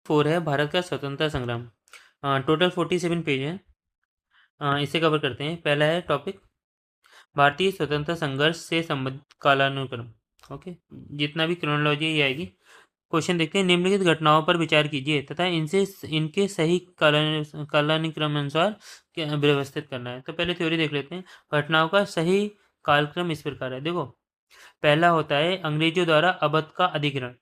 4 है भारत का स्वतंत्रता संग्राम। टोटल 47 पेज है। इसे कवर करते हैं। पहला है टॉपिक भारतीय स्वतंत्रता संघर्ष से संबंधित कालानुक्रम। ओके, जितना भी क्रोनोलॉजी ये आएगी। क्वेश्चन देखते हैं। निम्नलिखित घटनाओं पर विचार कीजिए तथा इनसे इनके सही कालानुक्रम अनुसार व्यवस्थित करना है। तो पहले थ्योरी देख लेते हैं। घटनाओं का सही कालक्रम इस प्रकार है। देखो, पहला होता है अंग्रेजों द्वारा अवध का अधिग्रहण।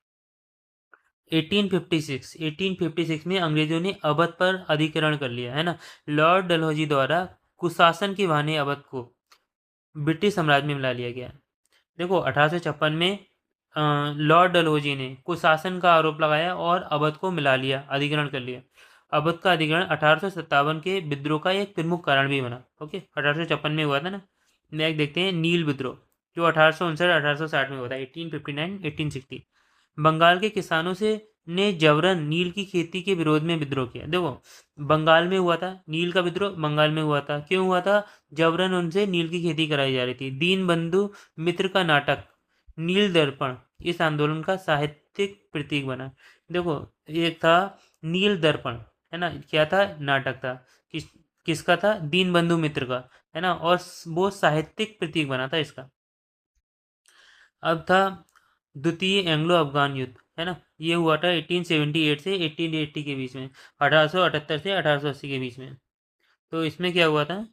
1856 में अंग्रेजों ने अवध पर अधिग्रहण कर लिया है ना। लॉर्ड डलहौजी द्वारा कुशासन के बहाने अवध को ब्रिटिश साम्राज्य में मिला लिया गया। देखो, 1856 में लॉर्ड डलहौजी ने कुशासन का आरोप लगाया और अवध को मिला लिया, अधिग्रहण कर लिया। अवध का अधिग्रहण 1857 के विद्रोह का एक प्रमुख कारण भी बना। ओके, 1856 में हुआ था ना। नेक्स्ट देखते हैं नील विद्रोह, जो 1859-1860 में हुआ था। 1859-1860 बंगाल के किसानों से ने जबरन नील की खेती के विरोध में विद्रोह किया। देखो, बंगाल में हुआ था नील का विद्रोह, बंगाल में हुआ था। क्यों हुआ था? जबरन उनसे नील की खेती कराई जा रही थी। दीन बंधु मित्र का नाटक नील दर्पण इस आंदोलन का साहित्यिक प्रतीक बना। देखो, एक था नील दर्पण, है ना, क्या था? नाटक था। किसका था? दीन बंधु मित्र का, है ना, और वो साहित्यिक प्रतीक बना था इसका। अब था द्वितीय एंग्लो अफगान युद्ध, है ना। ये हुआ था 1878 से 1880 के बीच में, 1878 से 1880 के बीच में। तो इसमें क्या हुआ था?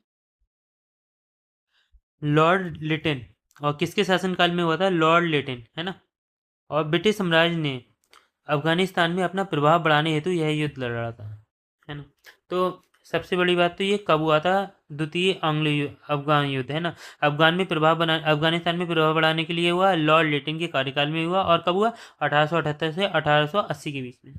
लॉर्ड लिटन और किसके शासनकाल में हुआ था? लॉर्ड लिटन, है ना। और ब्रिटिश साम्राज्य ने अफगानिस्तान में अपना प्रभाव बढ़ाने हेतु यह युद्ध लड़ रहा था, है ना। तो सबसे बड़ी बात तो ये कब हुआ था? द्वितीय अफगान युद्ध, है ना। अफगानिस्तान में प्रभाव बढ़ाने के लिए हुआ, लॉर्ड लिटिन के कार्यकाल में हुआ। और कब हुआ? 1878 से 1880 के बीच में।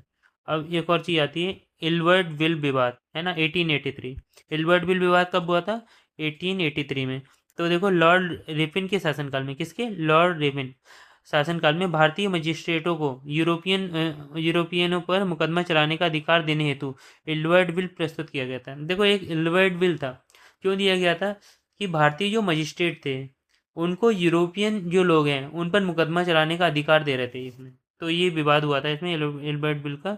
अब एक और चीज़ आती है, इल्बर्ट विल विवाद, है ना, 1883। इल्बर्ट विल विवाद कब हुआ था? 1883 में। तो देखो, लॉर्ड रिपिन के शासनकाल में, किसके? लॉर्ड रिपिन शासनकाल में भारतीय मजिस्ट्रेटों को यूरोपियनों पर मुकदमा चलाने का अधिकार देने हेतु इल्बर्ट बिल प्रस्तुत किया गया था। देखो, एक इल्बर्ट बिल था। क्यों दिया गया था? कि भारतीय जो मजिस्ट्रेट थे उनको यूरोपियन जो लोग हैं उन पर मुकदमा चलाने का अधिकार दे रहे थे इसमें। तो ये विवाद हुआ था इसमें इल्बर्ट बिल का।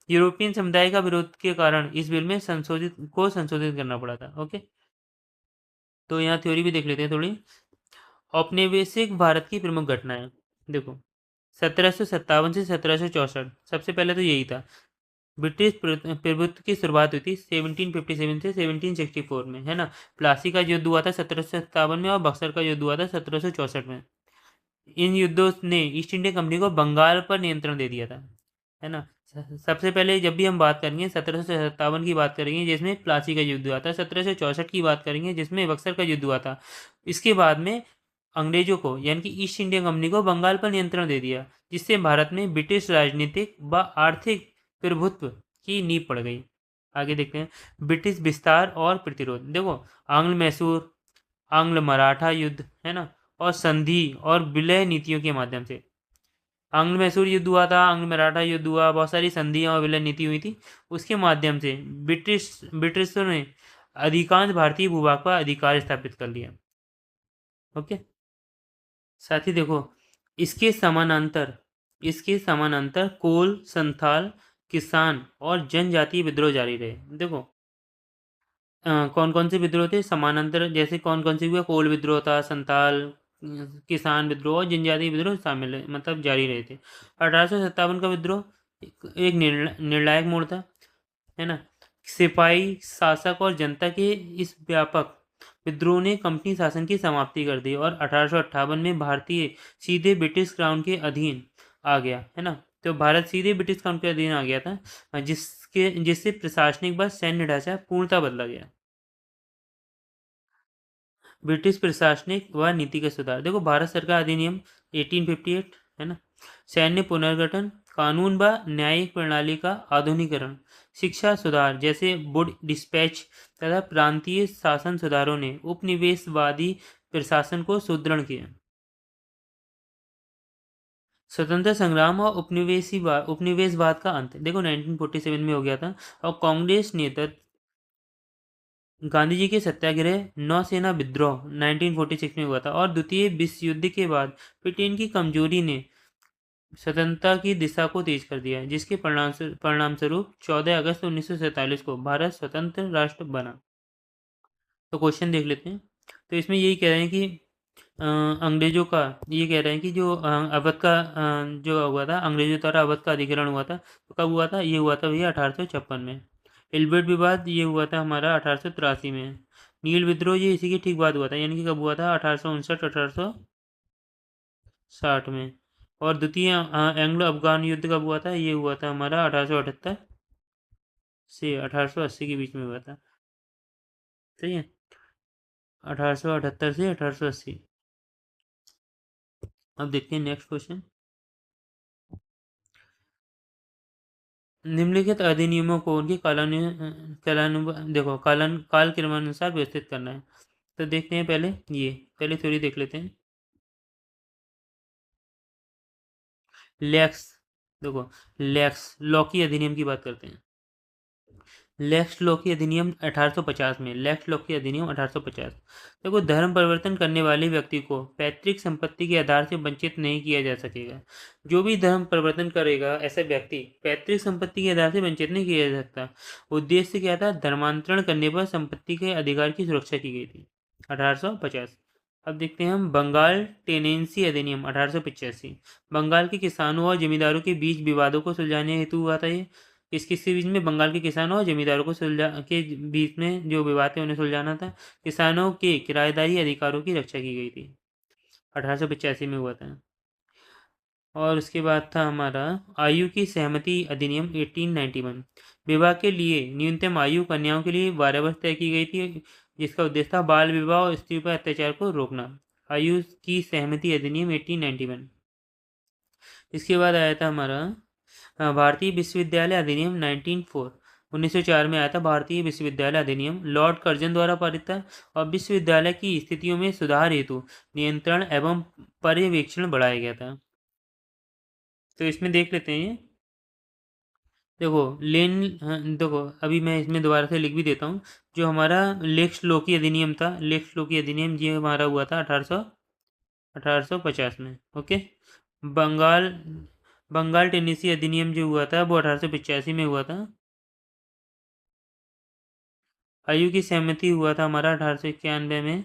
यूरोपियन समुदाय का विरोध के कारण इस बिल में संशोधित करना पड़ा था। ओके, तो यहाँ थ्योरी भी देख लेते हैं थोड़ी। औपनिवेशिक भारत की प्रमुख घटनाएं। देखो, 1757 से 1764, सबसे पहले तो यही था। ब्रिटिश प्रभुत्व की शुरुआत हुई थी 1757 से 1764 में, है ना। प्लासी का युद्ध हुआ था 1757 में और बक्सर का युद्ध हुआ था 1764 में। इन युद्धों ने ईस्ट इंडिया कंपनी को बंगाल पर नियंत्रण दे दिया था, है ना। सबसे पहले जब भी हम बात करेंगे 1757 की बात करेंगे जिसमें प्लासी का युद्ध हुआ था, 1764 की बात करेंगे जिसमें बक्सर का युद्ध हुआ था। इसके बाद में अंग्रेजों को यानी कि ईस्ट इंडिया कंपनी को बंगाल पर नियंत्रण दे दिया, जिससे भारत में ब्रिटिश राजनीतिक व आर्थिक प्रभुत्व की नींव पड़ गई। आगे देखते हैं ब्रिटिश विस्तार और प्रतिरोध। देखो, आंग्ल मैसूर, आंग्ल मराठा युद्ध, है ना, और संधि और विलय नीतियों के माध्यम से। आंग्ल मैसूर युद्ध हुआ था, आंग्ल मराठा युद्ध हुआ, बहुत सारी संधियां और विलय नीति हुई थी। उसके माध्यम से ब्रिटिशों ने अधिकांश भारतीय भूभाग पर अधिकार स्थापित कर लिया। ओके, साथ ही देखो, इसके समानांतर कोल, संथाल, किसान और जनजातीय विद्रोह जारी रहे। देखो, कौन कौन से विद्रोह थे समानांतर? जैसे कौन कौन से हुए? कोल विद्रोह था, संथाल, किसान विद्रोह और जनजातीय विद्रोह शामिल है, मतलब जारी रहे थे। 1857 का विद्रोह एक निर्णायक मोड़ था, है ना। सिपाही शासक और जनता के इस व्यापक विद्रोह ने कंपनी शासन की समाप्ति कर दी और 1858 में भारतीय सीधे ब्रिटिश क्राउन के अधीन आ गया, है ना। तो भारत सीधे ब्रिटिश क्राउन के अधीन आ गया था, जिससे प्रशासनिक व सैन्य ढांचा पूर्णतः बदला गया। ब्रिटिश प्रशासनिक व नीति का सुधार। देखो, भारत सरकार अधिनियम 1858, है ना। सैन्य पुनर्गठन, कानून व न्यायिक प्रणाली का आधुनिकीकरण, शिक्षा सुधार जैसे वुड डिस्पैच तथा प्रांतीय शासन सुधारों ने उपनिवेशवादी प्रशासन को सुदृढ़ किया। स्वतंत्रता संग्राम और उपनिवेशवाद का अंत। देखो, 1947 में हो गया था। और कांग्रेस नेतृत्व गांधी जी के सत्याग्रह, नौसेना विद्रोह 1946 में हुआ था। और द्वितीय विश्व युद्ध के बाद ब्रिटेन की कमजोरी ने स्वतंत्रता की दिशा को तेज कर दिया, जिसके परिणाम स्वरूप 14 अगस्त 1947 को भारत स्वतंत्र राष्ट्र बना। तो क्वेश्चन देख लेते हैं। तो इसमें यही कह रहे हैं कि अंग्रेजों का, ये कह रहे हैं कि जो अवध का जो हुआ था, अंग्रेजों द्वारा अवध का अधिग्रहण हुआ था, तो कब हुआ था? ये हुआ था भैया 1856 में। इल्बर्ट विवाद ये हुआ था हमारा 1883 में। नील विद्रोह ये इसी के ठीक बाद हुआ था, यानी कि कब हुआ था? 1859 1860 में। और द्वितीय एंग्लो अफगान युद्ध कब हुआ था? ये हुआ था हमारा 1878 से 1880 के बीच में हुआ था। सही है, 1878 से 1880। अब देखते हैं नेक्स्ट क्वेश्चन। निम्नलिखित अधिनियमों को उनके काल क्रमानुसार व्यवस्थित करना है। तो देखते हैं पहले थ्योरी देख लेते हैं। लेक्स, देखो, लेक्स लॉ की अधिनियम की बात करते हैं। लेक्स लॉ की अधिनियम 1850 में, लेक्स लॉ की अधिनियम 1850। देखो, धर्म परिवर्तन करने वाले व्यक्ति को पैतृक संपत्ति के आधार से वंचित नहीं किया जा सकेगा। जो भी धर्म परिवर्तन करेगा ऐसा व्यक्ति पैतृक संपत्ति के आधार से वंचित नहीं किया जा सकता। उद्देश्य क्या था? धर्मांतरण करने पर संपत्ति के अधिकार की सुरक्षा की गई थी, 1850। अब देखते हैं हम बंगाल टेनेंसी अधिनियम 1885। बंगाल के किसानों और जमींदारों के बीच विवादों को सुलझाने हेतु हुआ था ये। किसके बीच में? बंगाल के किसानों और जमींदारों को सुलझा के बीच में जो विवाद थे उन्हें सुलझाना था। किसानों के किराएदारी अधिकारों की रक्षा की गई थी, 1885 में हुआ था। और उसके बाद था हमारा आयु की सहमति अधिनियम 1891। विवाह के लिए न्यूनतम आयु कन्याओं के लिए 12 वर्ष तय की गई थी, जिसका उद्देश्य था बाल विवाह और स्त्री पर अत्याचार को रोकना। आयु की सहमति अधिनियम 1891। इसके बाद आया था हमारा भारतीय विश्वविद्यालय अधिनियम 1904। 1904 में आया था भारतीय विश्वविद्यालय अधिनियम, लॉर्ड कर्जन द्वारा पारित था। और विश्वविद्यालय की स्थितियों में सुधार हेतु नियंत्रण एवं पर्यवेक्षण बढ़ाया गया था। तो इसमें देख लेते हैं। देखो देखो, अभी मैं इसमें दोबारा से लिख भी देता हूँ। जो हमारा लेक्स लोकी अधिनियम था, लेक्स लोकी अधिनियम ये हमारा हुआ था 1850 में। ओके। बंगाल बंगाल टेनेसी अधिनियम जो हुआ था वो 1885 में हुआ था। आयु की सहमति हुआ था हमारा 1891 में।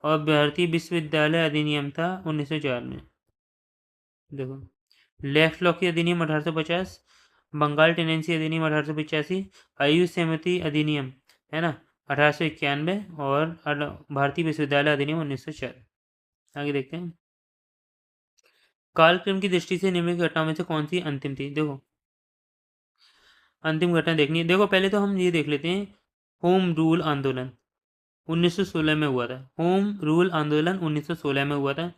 और भारतीय विश्वविद्यालय अधिनियम था 1904 में। देखो, लेफ्ट लॉ की अधिनियम 1850, बंगाल टेनेंसी अधिनियम 1885, आयु सहमति अधिनियम, है ना, 1891, और भारतीय विश्वविद्यालय अधिनियम 1904। आगे देखते हैं। कालक्रम की दृष्टि से निम्नलिखित घटनाओं में से कौन सी अंतिम थी? देखो, अंतिम घटना देखनी है। देखो, पहले तो हम ये देख लेते हैं। होम रूल आंदोलन 1916 में हुआ था। होम रूल आंदोलन 1916 में हुआ था,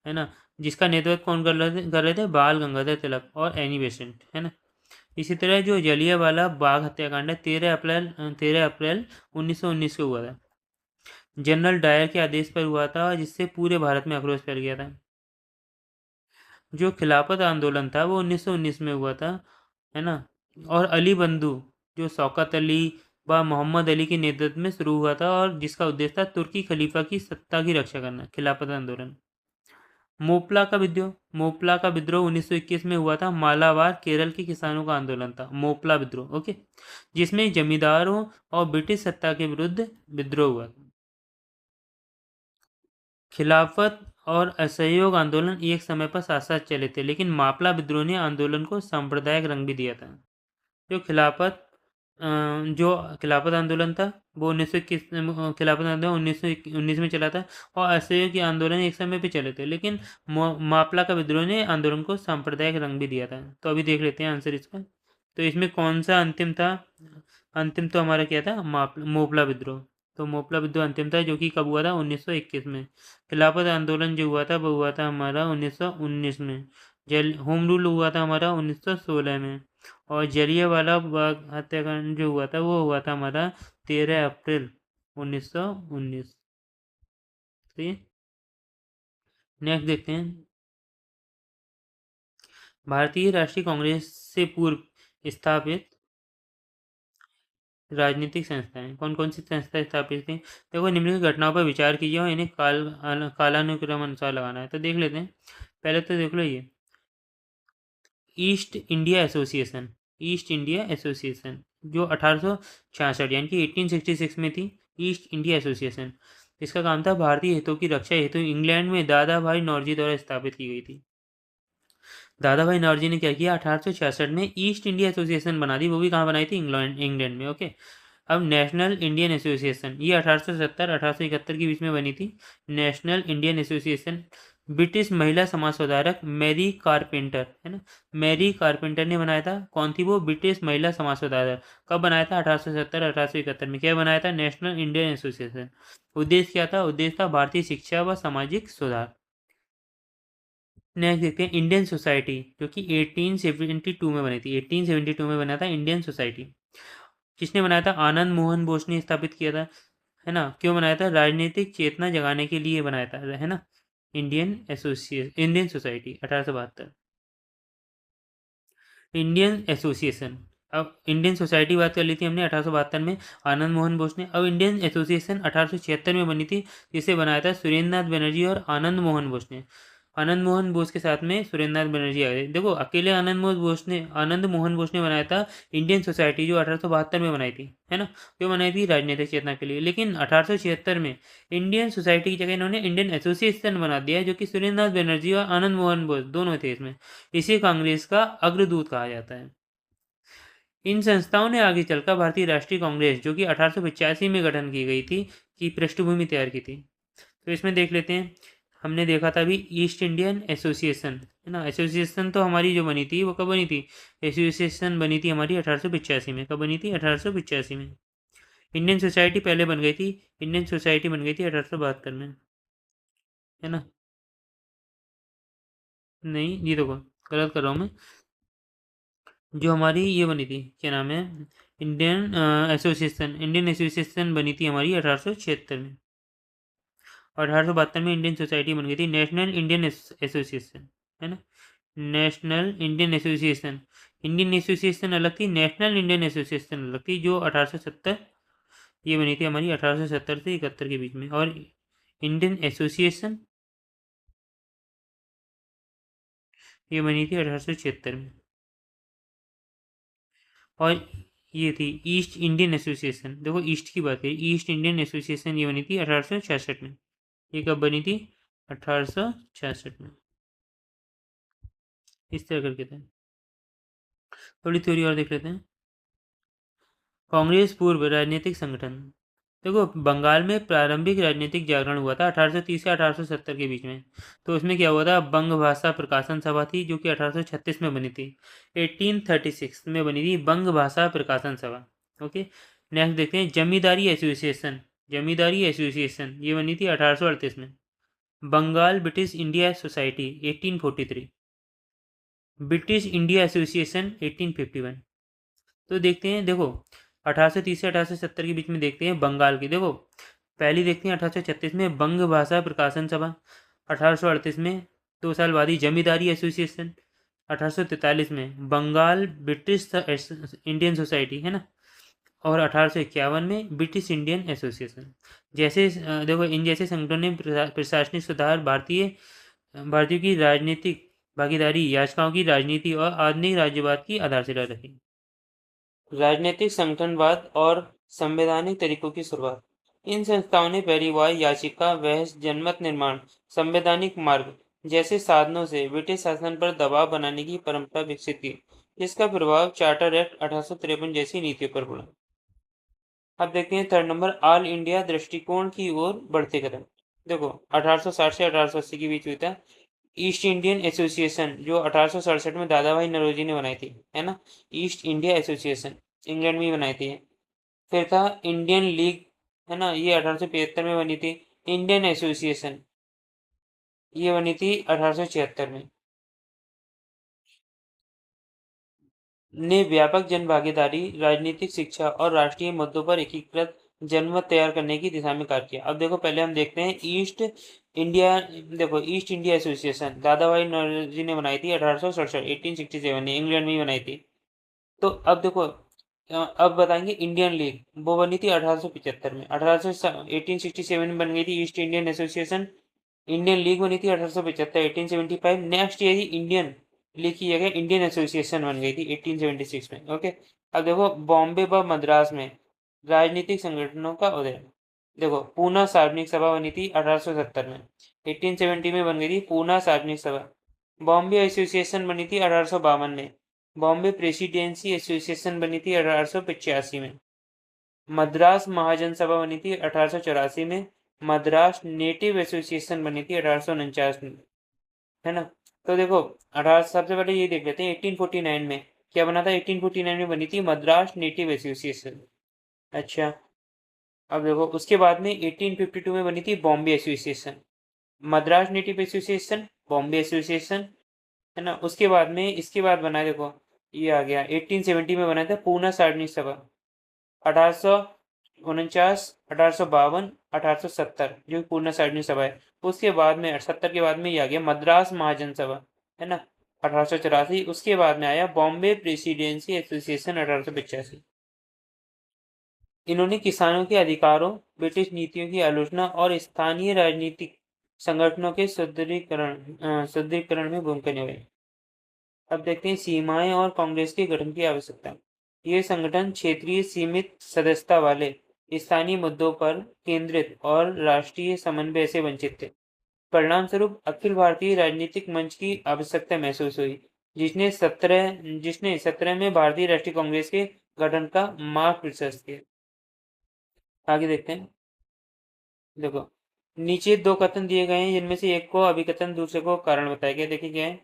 है ना, जिसका नेतृत्व कौन कर रहे थे? बाल गंगाधर तिलक और एनी बेसेंट, है ना। इसी तरह जो जलियांवाला बाग हत्याकांड है 13 अप्रैल 1919 को हुआ था। जनरल डायर के आदेश पर हुआ था, जिससे पूरे भारत में आक्रोश फैल गया था। जो खिलाफत आंदोलन था वो 1919 में हुआ था, है ना। और अली बंधु, जो शौकत अली व मोहम्मद अली के नेतृत्व में शुरू हुआ था, और जिसका उद्देश्य था तुर्की खलीफा की सत्ता की रक्षा करना, खिलाफत आंदोलन। मोपला का विद्रोह 1921 में हुआ था। मालाबार केरल के किसानों का आंदोलन था मोपला विद्रोह। ओके, जिसमें जमींदारों और ब्रिटिश सत्ता के विरुद्ध विद्रोह हुआ था। खिलाफत और असहयोग आंदोलन एक समय पर साथ साथ चले थे, लेकिन मापला विद्रोह ने आंदोलन को सांप्रदायिक रंग भी दिया था। जो खिलाफत जो खिलाफत आंदोलन था वो 1921 खिलाफत आंदोलन 1919 में चला था। और असहयोग आंदोलन एक समय पे चले थे, लेकिन मापला का विद्रोह ने आंदोलन को सांप्रदायिक रंग भी दिया था। तो अभी देख लेते हैं आंसर इसका। तो इसमें कौन सा अंतिम था? अंतिम तो हमारा क्या था? मोपला विद्रोह। तो मोपला विद्रोह अंतिम था, जो कि कब हुआ था? 1921 में। खिलाफत आंदोलन जो हुआ था वो हुआ था हमारा 1919 में। होम रूल हुआ था हमारा 1916 में। और जलियांवाला बाग हत्याकांड जो हुआ था वो हुआ था हमारा 13 अप्रैल 1919। ठीक है, नेक्स्ट देखते हैं। भारतीय राष्ट्रीय कांग्रेस से पूर्व स्थापित राजनीतिक संस्थाएं कौन कौन सी संस्थाएं स्थापित थी? देखो, निम्नलिखित घटनाओं पर विचार कीजिए और इन्हें कालानुक्रम अनुसार लगाना है। तो देख लेते हैं। पहले तो देख लो ये east India association, east India association जो 1866 यानी कि 1866 में थी ईस्ट इंडिया एसोसिएशन। इसका काम था भारतीय हितों की रक्षा हेतु इंग्लैंड में दादा भाई नौरोजी द्वारा स्थापित की गई थी। दादा भाई नौरोजी ने क्या किया, 1866 में ईस्ट इंडिया एसोसिएशन बना दी, वो भी कहाँ बनाई थी, इंग्लैंड में। ओके, अब नेशनल इंडियन एसोसिएशन ये 1870-1871 के बीच में बनी थी। नेशनल इंडियन एसोसिएशन ब्रिटिश महिला समाज सुधारक मैरी कारपेंटर, है ना, मैरी कारपेंटर ने बनाया था। कौन थी वो, ब्रिटिश महिला समाज सुधारक। कब बनाया था, 1870-1871 में। क्या बनाया था, नेशनल इंडियन एसोसिएशन। उद्देश्य क्या था, उद्देश्य था भारतीय शिक्षा व सामाजिक सुधार। नेक्स्ट देखते हैं इंडियन सोसाइटी, जो कि 1872 में बनी थी। 1872 में बना था इंडियन सोसाइटी। किसने बनाया था, आनंद मोहन बोस ने स्थापित किया था, है ना। क्यों बनाया था, राजनीतिक चेतना जगाने के लिए बनाया था, है ना। Indian society 1872। इंडियन एसोसिएशन, अब इंडियन सोसाइटी बात कर ली थी हमने 1872 में, आनंद मोहन बोस ने। अब इंडियन एसोसिएशन 1876 में बनी थी, जिसे बनाया था सुरेंद्र नाथ बनर्जी और आनंद मोहन बोस ने। आनंद मोहन बोस के साथ में सुरेंद्र नाथ बनर्जी आए। देखो अकेले आनंद मोहन बोस ने बनाया था इंडियन सोसाइटी, जो 1872 में बनाई थी, है ना। क्यों बनाई थी, राजनीतिक चेतना के लिए। लेकिन 1876 में इंडियन सोसाइटी की जगह इन्होंने इंडियन एसोसिएशन बना दिया, जो कि सुरेंद्र नाथ बनर्जी और आनंद मोहन बोस दोनों थे इसमें। इसे कांग्रेस का अग्रदूत कहा जाता है। इन संस्थाओं ने आगे चलकर भारतीय राष्ट्रीय कांग्रेस, जो कि 1885 में गठन की गई थी, की पृष्ठभूमि तैयार की थी। तो इसमें देख लेते हैं, हमने देखा था अभी ईस्ट इंडियन एसोसिएशन, है ना। एसोसिएशन तो हमारी जो बनी थी वो कब बनी थी, एसोसिएशन बनी थी हमारी 1885 में। कब बनी थी, 1885 में। इंडियन सोसाइटी पहले बन गई थी, इंडियन सोसाइटी बन गई थी 1872 में, है ना। नहीं, ये देखो गलत कर रहा हूँ मैं। जो हमारी ये बनी थी, क्या नाम है, इंडियन एसोसिएशन बनी थी हमारी 1876 में। 1872 में इंडियन सोसाइटी बन गई थी, नेशनल इंडियन एसोसिएशन, है ना। National Indian association, Indian association अलग थी, नेशनल इंडियन एसोसिएशन अलग थी, जो 1870 ये बनी थी हमारी 1870 से 71 के बीच में। और इंडियन एसोसिएशन ये बनी थी 1876 में। और ये थी ईस्ट इंडियन एसोसिएशन, देखो ईस्ट की बात करें, ईस्ट इंडियन एसोसिएशन ये बनी थी 1866 में। ये कब बनी थी, 1866 में। इस तरह करके थे। थोड़ी थ्योरी और देख लेते हैं। कांग्रेस पूर्व राजनीतिक संगठन, देखो बंगाल में प्रारंभिक राजनीतिक जागरण हुआ था 1830 से 1870 के बीच में। तो उसमें क्या हुआ था, बंग भाषा प्रकाशन सभा थी, जो कि 1836 में बनी थी। 1836 में बनी थी बंग भाषा प्रकाशन सभा। ओके, नेक्स्ट देखते हैं जमींदारी एसोसिएशन, जमींदारी एसोसिएशन ये बनी थी 1838 में। Bengal British India society 1843, British India association 1851। तो देखते हैं, देखो 1830 से 1870 के बीच में देखते हैं बंगाल की। देखो पहली देखते हैं 1836 में बंग भाषा प्रकाशन सभा, 1838 में 2 साल बाद ही जमींदारी एसोसिएशन, 1843 में बंगाल ब्रिटिश इंडियन सोसाइटी, है ना। और 1851 में ब्रिटिश इंडियन एसोसिएशन। जैसे देखो इन जैसे संगठनों ने प्रशासनिक सुधार, भारतीयों की राजनीतिक भागीदारी, याचिकाओं की राजनीति और आधुनिक राज्यवाद की आधारशिला रखी। राजनीतिक संगठनवाद और संवैधानिक तरीकों की शुरुआत, इन संस्थाओं ने पहली बार याचिका, बहस, जनमत निर्माण, संवैधानिक मार्ग जैसे साधनों से ब्रिटिश शासन पर दबाव बनाने की परंपरा विकसित की, जिसका प्रभाव चार्टर एक्ट 1853 जैसी नीतियों पर पड़ा। अब देखते हैं थर्ड नंबर, ऑल इंडिया दृष्टिकोण की ओर बढ़ते कदम। देखो 1860 से 1880 के बीच हुआ था ईस्ट इंडियन एसोसिएशन, जो 1867 में दादा भाई नौरोजी ने बनाई थी, है ना। ईस्ट इंडिया एसोसिएशन इंग्लैंड में ही बनाई थी। फिर था इंडियन लीग, है ना, ये 1875 में बनी थी। इंडियन एसोसिएशन ये बनी थी 1876 में। ने व्यापक जनभागीदारी, राजनीतिक शिक्षा और राष्ट्रीय मुद्दों पर एकीकृत जनमत तैयार करने की दिशा में कार्य किया। अब देखो पहले हम देखते हैं इंडिया देखो ईस्ट इंडिया एसोसिएशन दादा भाई नौरोजी ने बनाई थी 1867, 1867 ने इंग्लैंड में ही बनाई थी। तो अब देखो अब बताएंगे इंडियन लीग, वो बनी थी 1875 में। 1867 में बन गई थी east Indian association. Indian league बनी थी 1875, 1875। नेक्स्ट ये थी इंडियन लिखी जगह इंडियन एसोसिएशन बन गई थी 1876 में। ओके, अब देखो बॉम्बे व मद्रास में राजनीतिक संगठनों का उदय। देखो पूना सार्वजनिक सभा बनी थी 1870 में। 1870 में बन गई थी पूना सार्वजनिक सभा। बॉम्बे एसोसिएशन बनी थी 1852 में। बॉम्बे प्रेसिडेंसी एसोसिएशन बनी थी 1885 में। मद्रास महाजन सभा बनी थी 1884 में। मद्रास नेटिव एसोसिएशन बनी थी 1849 में, है ना। तो देखो 18 सबसे पहले ये देख लेते हैं 1849 में क्या बना था। 1849 में बनी थी मद्रास नेटिव एसोसिएशन। अच्छा, अब देखो उसके बाद में 1852 में बनी थी Bombay association. Madras native association, Bombay association, है ना। उसके बाद में इसके बाद बना है, देखो ये आ गया 1870 में बना था पूना सार्वजनिक सभा। 1849, 1852, 1870 जो पूना सार्वजनिक सभा है। उसके बाद में 70 के बाद में ये आ गया मद्रास महाजन सभा, है ना, 1884। उसके बाद में आया बॉम्बे प्रेसिडेंसी एसोसिएशन 1885। इन्होंने किसानों के अधिकारों, ब्रिटिश नीतियों की आलोचना और स्थानीय राजनीतिक संगठनों के सुदृढ़ीकरण में भूमिका निभाई। अब देखते हैं सीमाएं और कांग्रेस के गठन की आवश्यकता। ये संगठन क्षेत्रीय सीमित सदस्यता वाले, स्थानीय मुद्दों पर केंद्रित और राष्ट्रीय समन्वय से वंचित थे। परिणाम स्वरूप अखिल भारतीय राजनीतिक मंच की आवश्यकता महसूस हुई, जिसने 17 में भारतीय राष्ट्रीय कांग्रेस के गठन का मार्ग प्रशस्त किया। आगे देखते हैं। देखो नीचे दो कथन दिए गए हैं, जिनमें से एक को अभिकथन, दूसरे को कारण बताया गया। देखिए क्या है,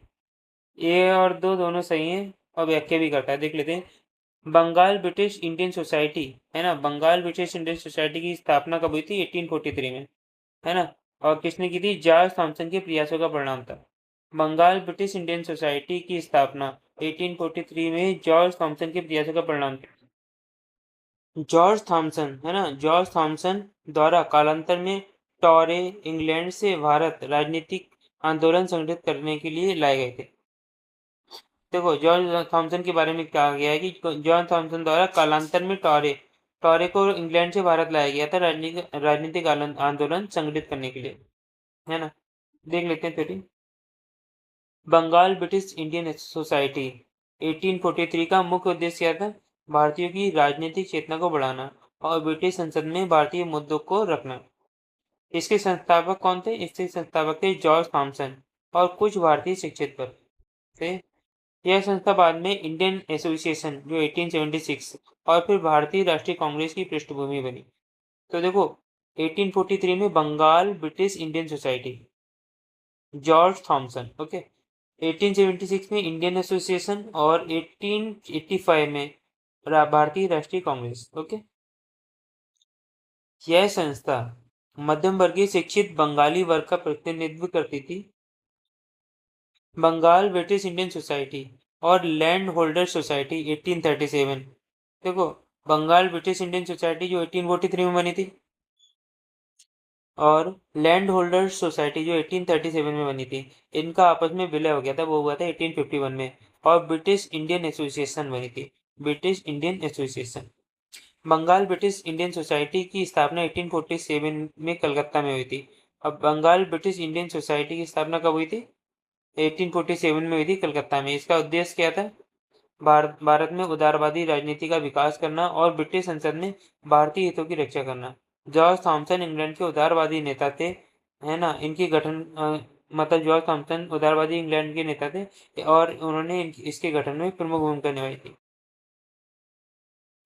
ए और दो दोनों सही हैं और व्याख्या भी करता है। देख लेते हैं। बंगाल ब्रिटिश इंडियन सोसाइटी, है ना, बंगाल ब्रिटिश इंडियन सोसाइटी की स्थापना कब हुई थी? 1843 में, है ना। और किसने की थी? जॉर्ज थॉमसन के प्रयासों का परिणाम था। बंगाल ब्रिटिश इंडियन सोसाइटी की स्थापना 1843 में जॉर्ज थॉमसन के प्रयासों का परिणाम था। जॉर्ज थॉमसन, है ना, जॉर्ज थॉमसन द्वारा कालांतर में टॉरे इंग्लैंड से भारत राजनीतिक आंदोलन संगठित करने के लिए लाए गए थे। देखो जॉर्ज थॉमसन के बारे में कहा गया है कि जॉर्ज थॉमसन द्वारा कालांतर में टॉरे टॉरे को इंग्लैंड से भारत लाया गया था राजनीतिक आंदोलन संगठित करने के लिए, है ना। देख लेते हैं थोड़ी। बंगाल ब्रिटिश इंडियन सोसाइटी 1843 का मुख्य उद्देश्य क्या था? भारतीयों की राजनीतिक चेतना को बढ़ाना और ब्रिटिश संसद में भारतीय मुद्दों को रखना। इसके संस्थापक कौन थे? इसके संस्थापक थे जॉर्ज थॉमसन और कुछ भारतीय शिक्षित वर्ग थे। यह संस्था बाद में इंडियन एसोसिएशन जो 1876 और फिर भारतीय राष्ट्रीय कांग्रेस की पृष्ठभूमि बनी। तो देखो 1843 में Bengal British Indian society, George Thomson, okay. 1876 में इंडियन एसोसिएशन और 1885 में भारतीय राष्ट्रीय कांग्रेस, ओके। यह संस्था मध्यम वर्गीय शिक्षित बंगाली वर्ग का प्रतिनिधित्व करती थी। बंगाल ब्रिटिश इंडियन सोसाइटी और लैंड होल्डर सोसाइटी 1837। देखो बंगाल ब्रिटिश इंडियन सोसाइटी जो 1843 में बनी थी और लैंड होल्डर सोसाइटी जो 1837 में बनी थी, इनका आपस में विलय हो गया था, वो हुआ था 1851 में। और ब्रिटिश इंडियन एसोसिएशन बनी थी, British Indian association. Bengal British Indian society की स्थापना 1847 में कलकत्ता में हुई थी। अब बंगाल ब्रिटिश इंडियन सोसाइटी की स्थापना कब हुई थी? 1847 में हुई थी कलकत्ता में। इसका उद्देश्य क्या था? भारत में उदारवादी राजनीति का विकास करना और ब्रिटिश संसद में भारतीय हितों की रक्षा करना। जॉर्ज थॉमसन इंग्लैंड के उदारवादी नेता थे, है ना। इनकी गठन मतलब जॉर्ज थॉमसन उदारवादी इंग्लैंड के नेता थे और उन्होंने इसके गठन में प्रमुख भूमिका निभाई थी।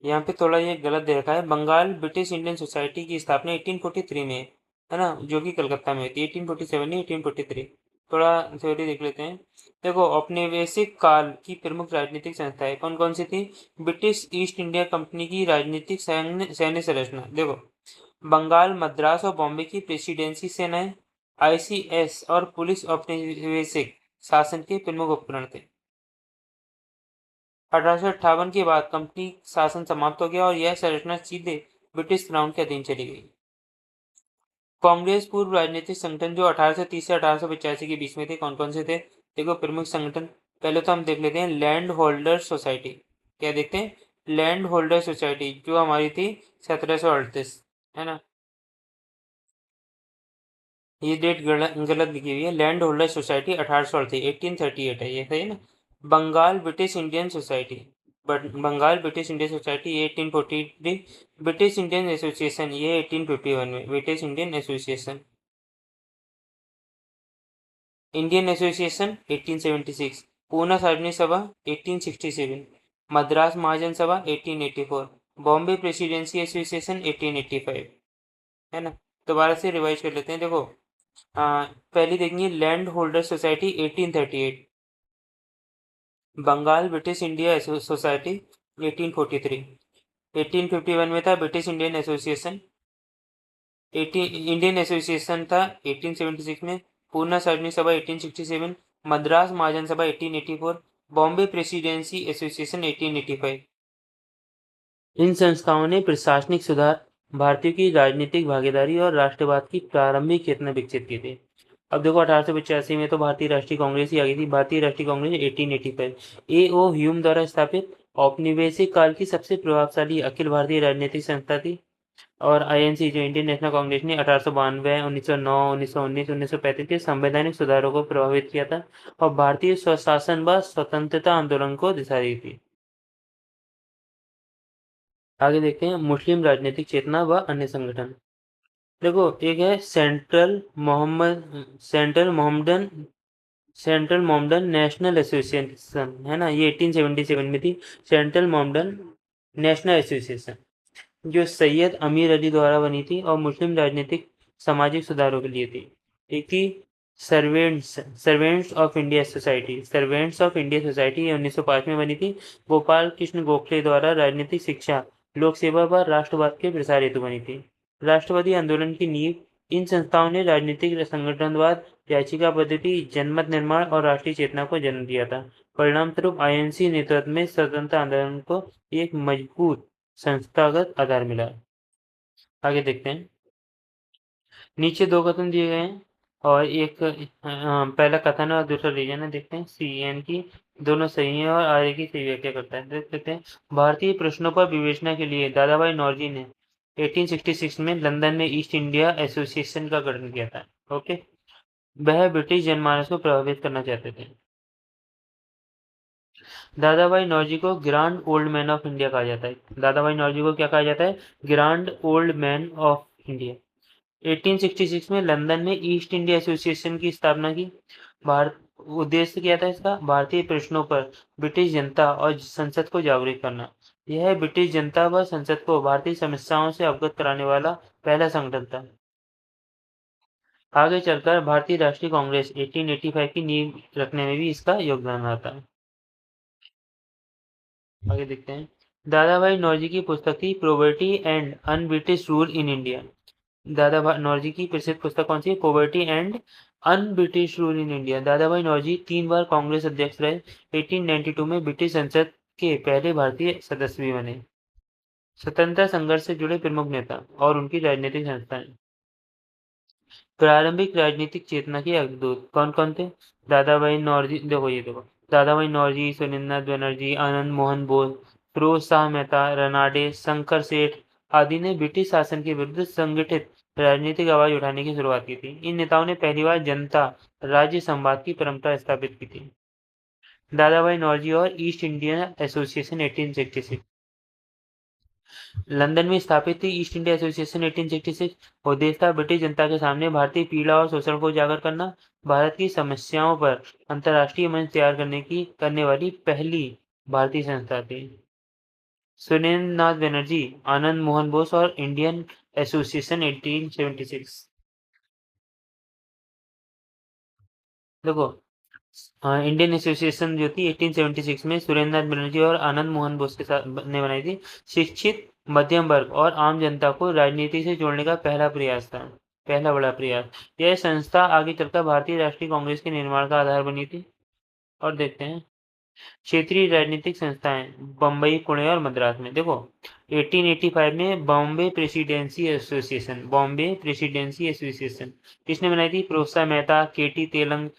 यहाँ पे थोड़ा ये गलत दे रखा है। बंगाल ब्रिटिश इंडियन सोसाइटी की स्थापना 1843 में है ना, जो कि कलकत्ता में हुई थी। 1847 नहीं, 1843। थोड़ा थ्योरी देख लेते हैं। देखो औपनिवेशिक काल की प्रमुख राजनीतिक संस्थाएं कौन कौन सी थी? ब्रिटिश ईस्ट इंडिया कंपनी की राजनीतिक सैन्य संरचना। देखो बंगाल, मद्रास और बॉम्बे की प्रेसिडेंसी सेनाएं, ICS और पुलिस औपनिवेशिक शासन के प्रमुख उपकरण थे। 1858 के बाद कंपनी शासन समाप्त हो गया और यह संरचना सीधे ब्रिटिश क्राउन के अधीन चली गई। कांग्रेस पूर्व राजनीतिक संगठन जो 1830 से 1885 के बीच में थे, कौन कौन से थे? देखो प्रमुख संगठन पहले तो हम देख लेते हैं लैंड होल्डर सोसाइटी। क्या देखते हैं? लैंड होल्डर सोसाइटी जो हमारी थी 1738, है ना। ये डेट गलत लिखी हुई है। लैंड होल्डर सोसाइटी 1838 है, ये सही है ना। Bengal British Indian society, Bengal British Indian society ये 1843, ब्रिटिश इंडियन एसोसिएशन ये 1851 में, British Indian association, Indian association 1876, Poona Sarvajanik Sabha 1867, Madras महाजन सभा 1884, बॉम्बे प्रेसिडेंसी एसोसिएशन 1885, है ना। दोबारा से रिवाइज कर लेते हैं, देखो पहली देखेंगे land holder society 1838, Bengal British India society 1843, 1851 में था British Indian association, Indian association था 1876 में, पूना सार्वजनिक सभा 1867, मद्रास महाजन सभा 1884, बॉम्बे प्रेसिडेंसी एसोसिएशन 1885। इन संस्थाओं ने प्रशासनिक सुधार, भारतीयों की राजनीतिक भागीदारी और राष्ट्रवाद की प्रारंभिक चेतना विकसित की थी। अब देखो 1885 में तो भारतीय राष्ट्रीय कांग्रेस ही आ गई थी, भारतीय राष्ट्रीय कांग्रेस 1885, ए.ओ. ह्यूम द्वारा स्थापित औपनिवेशिक काल की सबसे प्रभावशाली अखिल भारतीय राजनीतिक संस्था थी। और आईएनसी जो इंडियन नेशनल कांग्रेस ने 1892, 1909, 1919, 1935 के संवैधानिक सुधारों को प्रभावित किया था और भारतीय स्वशासन व स्वतंत्रता आंदोलन को दिशा दी थी। आगे देखते हैं मुस्लिम राजनीतिक चेतना व अन्य संगठन। देखो एक है सेंट्रल मोहम्मदन नेशनल एसोसिएशन, है ना, ये 1877 में थी, सेंट्रल मोहम्मदन नेशनल एसोसिएशन, जो सैयद अमीर अली द्वारा बनी थी और मुस्लिम राजनीतिक सामाजिक सुधारों के लिए थी। एक थी सर्वेंट्स ऑफ इंडिया सोसाइटी, 1905 में बनी थी, गोपाल कृष्ण गोखले द्वारा राजनीतिक शिक्षा, लोक सेवा व राष्ट्रवाद के प्रसार हेतु बनी थी। राष्ट्रवादी आंदोलन की नींव, इन संस्थाओं ने राजनीतिक संगठनवाद, याचिका पद्धति, जनमत निर्माण और राष्ट्रीय चेतना को जन्म दिया था। परिणाम स्वरूप आईएनसी नेतृत्व में स्वतंत्रता आंदोलन को एक मजबूत संस्थागत आधार मिला। आगे देखते हैं, नीचे दो कथन दिए गए हैं और एक पहला कथन है और दूसरा रीजन है। देखते हैं सी एन की, दोनों सही है और आगे की सही व्याख्या करता है। देख लेते हैं, भारतीय प्रश्नों पर विवेचना के लिए दादाभाई नौरोजी ने 1866 में लंदन में ईस्ट इंडिया एसोसिएशन का गठन किया था। ओके, वह ब्रिटिश जनमानस को प्रभावित करना चाहते थे। दादाभाई नौरोजी को grand old man of India कहा जाता है। दादाभाई नौरोजी को क्या कहा जाता है? Grand old man of India. 1866 में लंदन में ईस्ट इंडिया एसोसिएशन की स्थापना की। भारत उद्देश्य क्या था इसका? भारतीय प्रश्नों पर ब्रिटिश जनता और संसद को जागरूक करना। यह ब्रिटिश जनता व संसद को भारतीय समस्याओं से अवगत कराने वाला पहला संगठन था। आगे चलकर भारतीय राष्ट्रीय कांग्रेस 1885 की नींव रखने में भी इसका योगदान रहा था। आगे देखते हैं, दादाभाई नौरोजी की पुस्तक थी poverty and un British rule in India. Dadabhai Naoroji की प्रसिद्ध पुस्तक कौन सी है? Poverty and un British rule in India. Dadabhai Naoroji 3 बार कांग्रेस अध्यक्ष रहे। 1892 में ब्रिटिश संसद के पहले भारतीय सदस्य भी बने। स्वतंत्रता संघर्ष से जुड़े प्रमुख नेता और उनकी राजनीतिक संस्थाएं। प्रारंभिक राजनीतिक चेतना के अग्रदूत कौन कौन थे? दादाभाई नौरोजी, देखो दादाभाई नौरोजी, सुरेंद्रनाथ बनर्जी, आनंद मोहन बोस, फिरोज शाह मेहता, रनाडे, शंकर सेठ आदि ने ब्रिटिश शासन के विरुद्ध संगठित राजनीतिक आवाज उठाने की शुरुआत की थी। इन नेताओं ने पहली बार जनता राज्य संवाद की परंपरा स्थापित की थी। दादाभाई नौरोजी और ईस्ट इंडिया एसोसिएशन 1866। लंदन में स्थापित थी ईस्ट इंडिया एसोसिएशन 1866। उद्देश्य था ब्रिटिश जनता के सामने भारतीय पीड़ा और शोषण को उजागर करना। भारत की समस्याओं पर अंतर्राष्ट्रीय मंच तैयार करने वाली पहली भारतीय संस्था थी। सुरेंद्र नाथ बनर्जी, आनंद मोहन बोस और इंडियन एसोसिएशन 1876। देखो इंडियन एसोसिएशन जो थी 1876 में सुरेंद्र नाथ बनर्जी और आनंद मोहन बोस के साथ ने बनाई थी। शिक्षित मध्यम वर्ग और आम जनता को राजनीति से जोड़ने का पहला प्रयास था, पहला बड़ा प्रयास। यह संस्था आगे चलकर भारतीय राष्ट्रीय कांग्रेस के निर्माण का आधार बनी थी। और देखते हैं क्षेत्रीय राजनीतिक संस्थाएं बम्बई, पुणे और मद्रास में। देखो 1885 में बॉम्बे प्रेसिडेंसी एसोसिएशन किसने बनाई थी? प्रोसा मेहता, केटी तेलंग,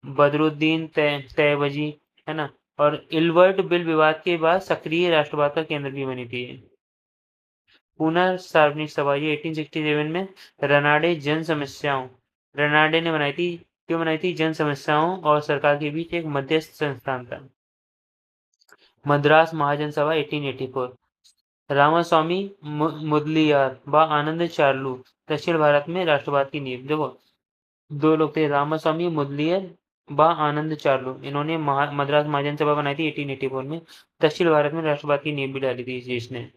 बदरुद्दीन तैयबजी, है ना। और इल्बर्ट बिल विवाद के बाद सक्रिय राष्ट्रवाद का केंद्र भी बनी थी। पूना सार्वजनिक सभा ये 1867 में रनाडे ने बनाई थी। क्यों बनाई थी? जन समस्याओं और सरकार के बीच एक मध्यस्थ संस्थान था। मद्रास महाजन सभा 1884। रामास्वामी मुदलियार व आनंद चार्लू दक्षिण भारत में राष्ट्रवाद की नींव। देखो, दो लोग थे, रामास्वामी मुदलियार व आनंद चार्लू। इन्होंने मद्रास महाजन सभा बनाई थी 1884 में। दक्षिण भारत में राष्ट्रवाद की नींव भी डाली थी इस देश ने।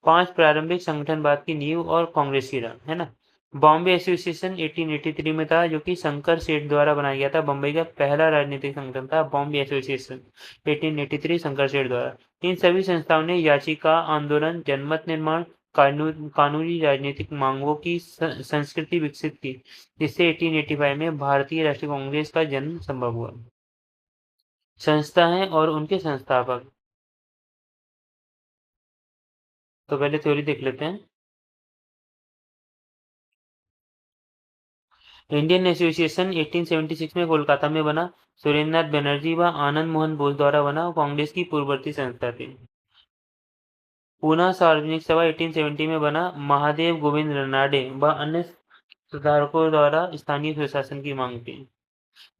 5 प्रारंभिक संगठनवाद की नींव और कांग्रेस की राह, है ना। बॉम्बे एसोसिएशन 1883 में था, जो कि शंकर सेठ द्वारा बनाया गया था। बम्बई का पहला राजनीतिक संगठन था बॉम्बे एसोसिएशन 1883 शंकर सेठ द्वारा। इन सभी संस्थाओं ने याचिका आंदोलन, जनमत निर्माण, कानूनी राजनीतिक मांगों की संस्कृति विकसित की, जिससे 1885 में भारतीय राष्ट्रीय कांग्रेस का जन्म संभव हुआ। संस्था है और उनके संस्थापक। तो पहले थ्योरी देख लेते हैं। इंडियन एसोसिएशन 1876 में कोलकाता में बना। सुरेंद्रनाथ बनर्जी व आनंद मोहन बोस द्वारा बना। कांग्रेस की पूर्ववर्ती संस्था थी। पूना सार्वजनिक सभा 1870 में बना। महादेव गोविंद रनाडे व अन्य सुधारकों द्वारा स्थानीय स्वशासन की मांग थी।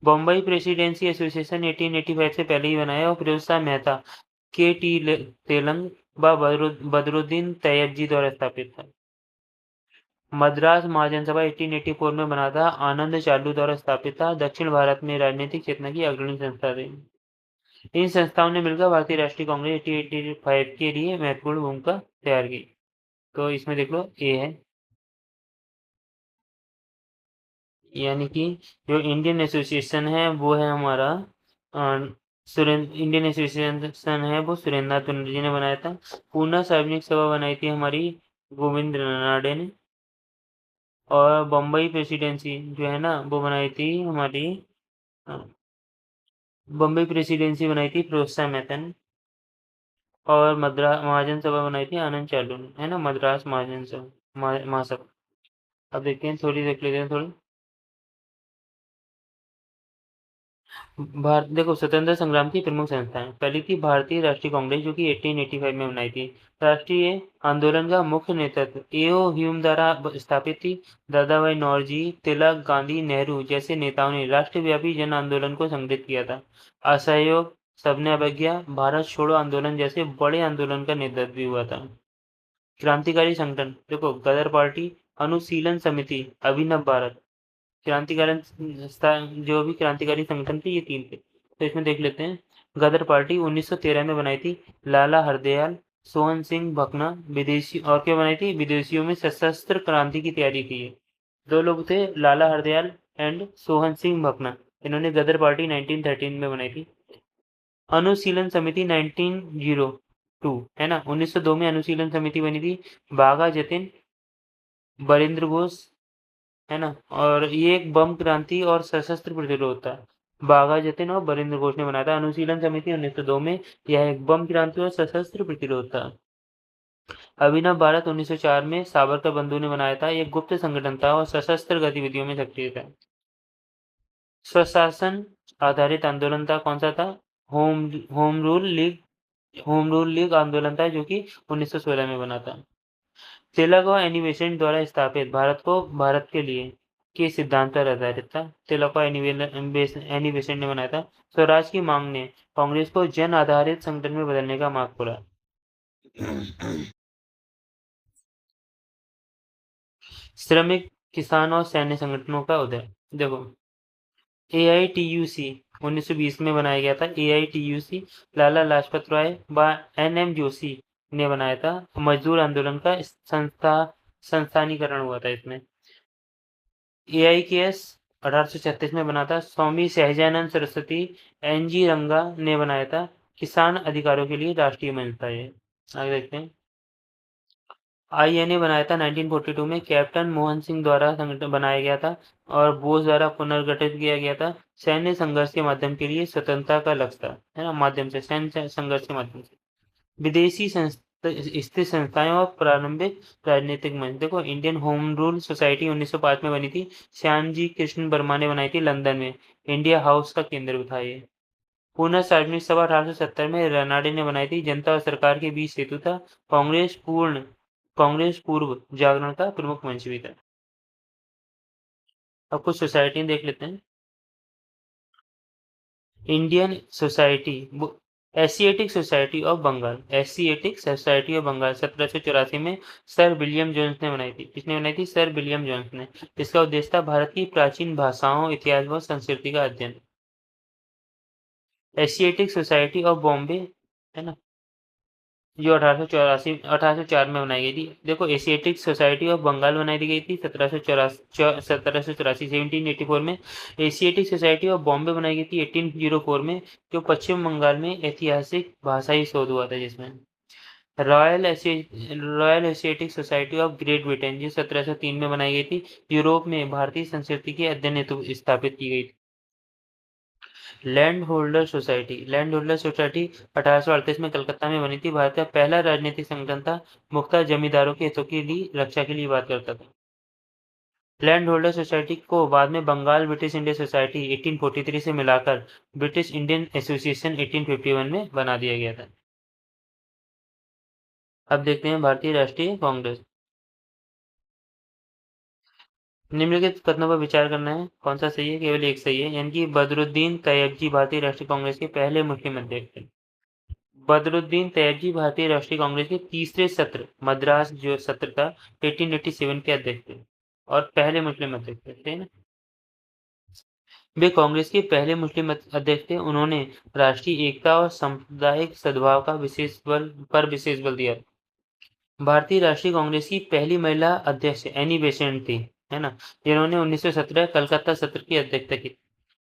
बम्बई प्रेसिडेंसी एसोसिएशन 1885 से पहले ही बनाया और फिरोज शाह मेहता, के टी तेलंग व बदरुद्दीन तैयबजी द्वारा स्थापित था। मद्रास महाजन सभा 1884 में बना था। आनंद चार्लू द्वारा स्थापित था। दक्षिण भारत में राजनीतिक चेतना की अग्रणी संस्था थी। इन संस्थाओं ने मिलकर भारतीय राष्ट्रीय कांग्रेस 1885 के लिए महत्वपूर्ण भूमिका तैयार की। तो इसमें देख लो, ए है, यानी कि जो इंडियन एसोसिएशन है वो है हमारा इंडियन एसोसिएशन है वो सुरेंद्रनाथ बनर्जी ने बनाया था। पूना सार्वजनिक सभा बनाई थी हमारी गोविंद रनाडे ने। और बम्बई प्रेसिडेंसी जो है ना वो बनाई थी हमारी बम्बई प्रेसिडेंसी बनाई थी फिरोज शाह मेहता ने। और मद्रास महाजन सभा बनाई थी आनंद चार्लू ने, है ना। मद्रास महाजन सभा महासभा। अब देखते हैं, थोड़ी देख लेते हैं थोड़ी। भारत देखो, स्वतंत्र संग्राम की प्रमुख संस्थाएं। पहली थी भारतीय राष्ट्रीय कांग्रेस, जो कि 1885 में बनाई थी। राष्ट्रीय आंदोलन का मुख्य नेतृत्व एओ ह्यूम द्वारा स्थापित थी। दादा भाई नौरोजी, तिलक, गांधी, नेहरू जैसे नेताओं ने राष्ट्रव्यापी जन आंदोलन को संगठित किया था। असहयोग, सबने अवज्ञा, भारत छोड़ो आंदोलन जैसे बड़े आंदोलन का नेतृत्व भी हुआ था। क्रांतिकारी संगठन देखो, गदर पार्टी, अनुशीलन समिति, अभिनव भारत। क्रांतिकारी जो भी क्रांतिकारी संगठन थे ये 3 थे। तो इसमें देख लेते हैं। गदर पार्टी 1913 में बनाई थी। लाला हरदयाल, सोहन सिंह भकना विदेशी और क्या बनाई थी, विदेशियों में सशस्त्र क्रांति की तैयारी की है। 2 लोग थे, लाला हरदयाल एंड सोहन सिंह भकना। इन्होंने गदर पार्टी 1913 में बनाई थी। अनुशीलन समिति 1902, है ना। 1902 में अनुशीलन समिति बनी थी। बाघा जतिन, बरिंद्र घोष, है ना। और ये एक बम क्रांति और सशस्त्र प्रतिरोध था। बाघा जतिन और बरिंद्र घोष ने बनाया था अनुशीलन समिति 1902 में। यह एक बम क्रांति और सशस्त्र प्रतिरोध था। अभिनव भारत 1904 में सावरकर बंधु ने बनाया था। यह गुप्त संगठन था और सशस्त्र गतिविधियों में सक्रिय था। स्वशासन आधारित आंदोलन था, कौन सा था, होम रूल लीग आंदोलन था, जो कि 1916 में बना था। तिलक और एनिबेसेंट द्वारा स्थापित भारत को भारत के लिए के सिद्धांत पर आधारित था। तिलक और एनिबेसेंट ने बनाया था। स्वराज की मांग ने कांग्रेस को जन आधारित संगठन में बदलने का मार्ग खोला। श्रमिक, किसान और सैन्य संगठनों का उदय। देखो, AITUC 1920 में बनाया गया था। AITUC लाला लाजपत राय व NM जोशी ने बनाया था। मजदूर आंदोलन का संस्थानीकरण हुआ था इसमें। AIKS 1836 में बना था। स्वामी सहजानंद सरस्वती, NG रंगा ने बनाया था। किसान अधिकारों के लिए राष्ट्रीय मंच था ये। आगे देखते हैं। INA बनाया था 1942 में। कैप्टन मोहन सिंह द्वारा संगठन बनाया गया था और बोस द्वारा पुनर्गठित किया गया था। सैन्य संघर्ष के माध्यम के लिए स्वतंत्रता का लक्ष्य था, है ना। माध्यम से, सैन्य संघर्ष के माध्यम से। विदेशी स्थित संस्थाएं और प्रारंभिक राजनीतिक मंच। देखो, इंडियन होम रूल सोसाइटी 1905 में बनी थी। श्यामजी कृष्ण वर्मा ने बनाई थी लंदन में। इंडिया हाउस का केंद्र था ये। पुनः सार्वजनिक सभा 1870 में रनाडे ने बनाई थी। जनता और सरकार के बीच सेतु था। कांग्रेस पूर्व जागरण का प्रमुख मंच भी था। अब कुछ सोसाइटी देख लेते हैं। Indian society Asiatic society of Bengal, Asiatic society of Bengal 1784 में सर विलियम जोन्स ने बनाई थी। किसने बनाई थी? सर विलियम जोन्स ने। इसका उद्देश्य था भारत की प्राचीन भाषाओं, इतिहास व संस्कृति का अध्ययन। एशियाटिक सोसाइटी ऑफ बॉम्बे, है ना, जो 1804 में बनाई गई थी। देखो, एशियाटिक सोसाइटी ऑफ बंगाल बनाई गई थी 1784 1784 में। एशियाटिक सोसाइटी ऑफ बॉम्बे बनाई गई थी 1804 में, जो पश्चिम बंगाल में ऐतिहासिक भाषाई शोध हुआ था जिसमें। Royal Asiatic society of great Britain, जो 1703 में बनाई गई थी, यूरोप में भारतीय संस्कृति के अध्ययन हेतु स्थापित की गई थी। लैंड होल्डर सोसाइटी, 1838 में कलकत्ता में बनी थी। भारत का पहला राजनीतिक संगठन था, मुख्यतः जमींदारों के हितों की रक्षा के लिए बात करता था। लैंड होल्डर सोसाइटी को बाद में बंगाल ब्रिटिश इंडिया सोसाइटी 1843 से मिलाकर ब्रिटिश इंडियन एसोसिएशन 1851 में बना दिया गया था। अब देखते हैं भारतीय राष्ट्रीय कांग्रेस। निम्नलिखित कथनों पर विचार करना है, कौन सा सही है? केवल एक सही है, यानी कि बदरुद्दीन तैयबजी भारतीय राष्ट्रीय कांग्रेस के पहले मुस्लिम अध्यक्ष थे। बदरुद्दीन तैयबजी भारतीय राष्ट्रीय कांग्रेस के तीसरे सत्र, मद्रास जो सत्र था, 1887 के अध्यक्ष थे और पहले मुस्लिम अध्यक्ष थे ना। वे कांग्रेस के पहले मुस्लिम अध्यक्ष थे। उन्होंने राष्ट्रीय एकता और सामुदायिक सद्भाव का विशेष बल दिया। भारतीय राष्ट्रीय कांग्रेस की पहली महिला अध्यक्ष एनी बेसेंट थी, है ना, जिन्होंने 1917 कलकत्ता सत्र की अध्यक्षता की।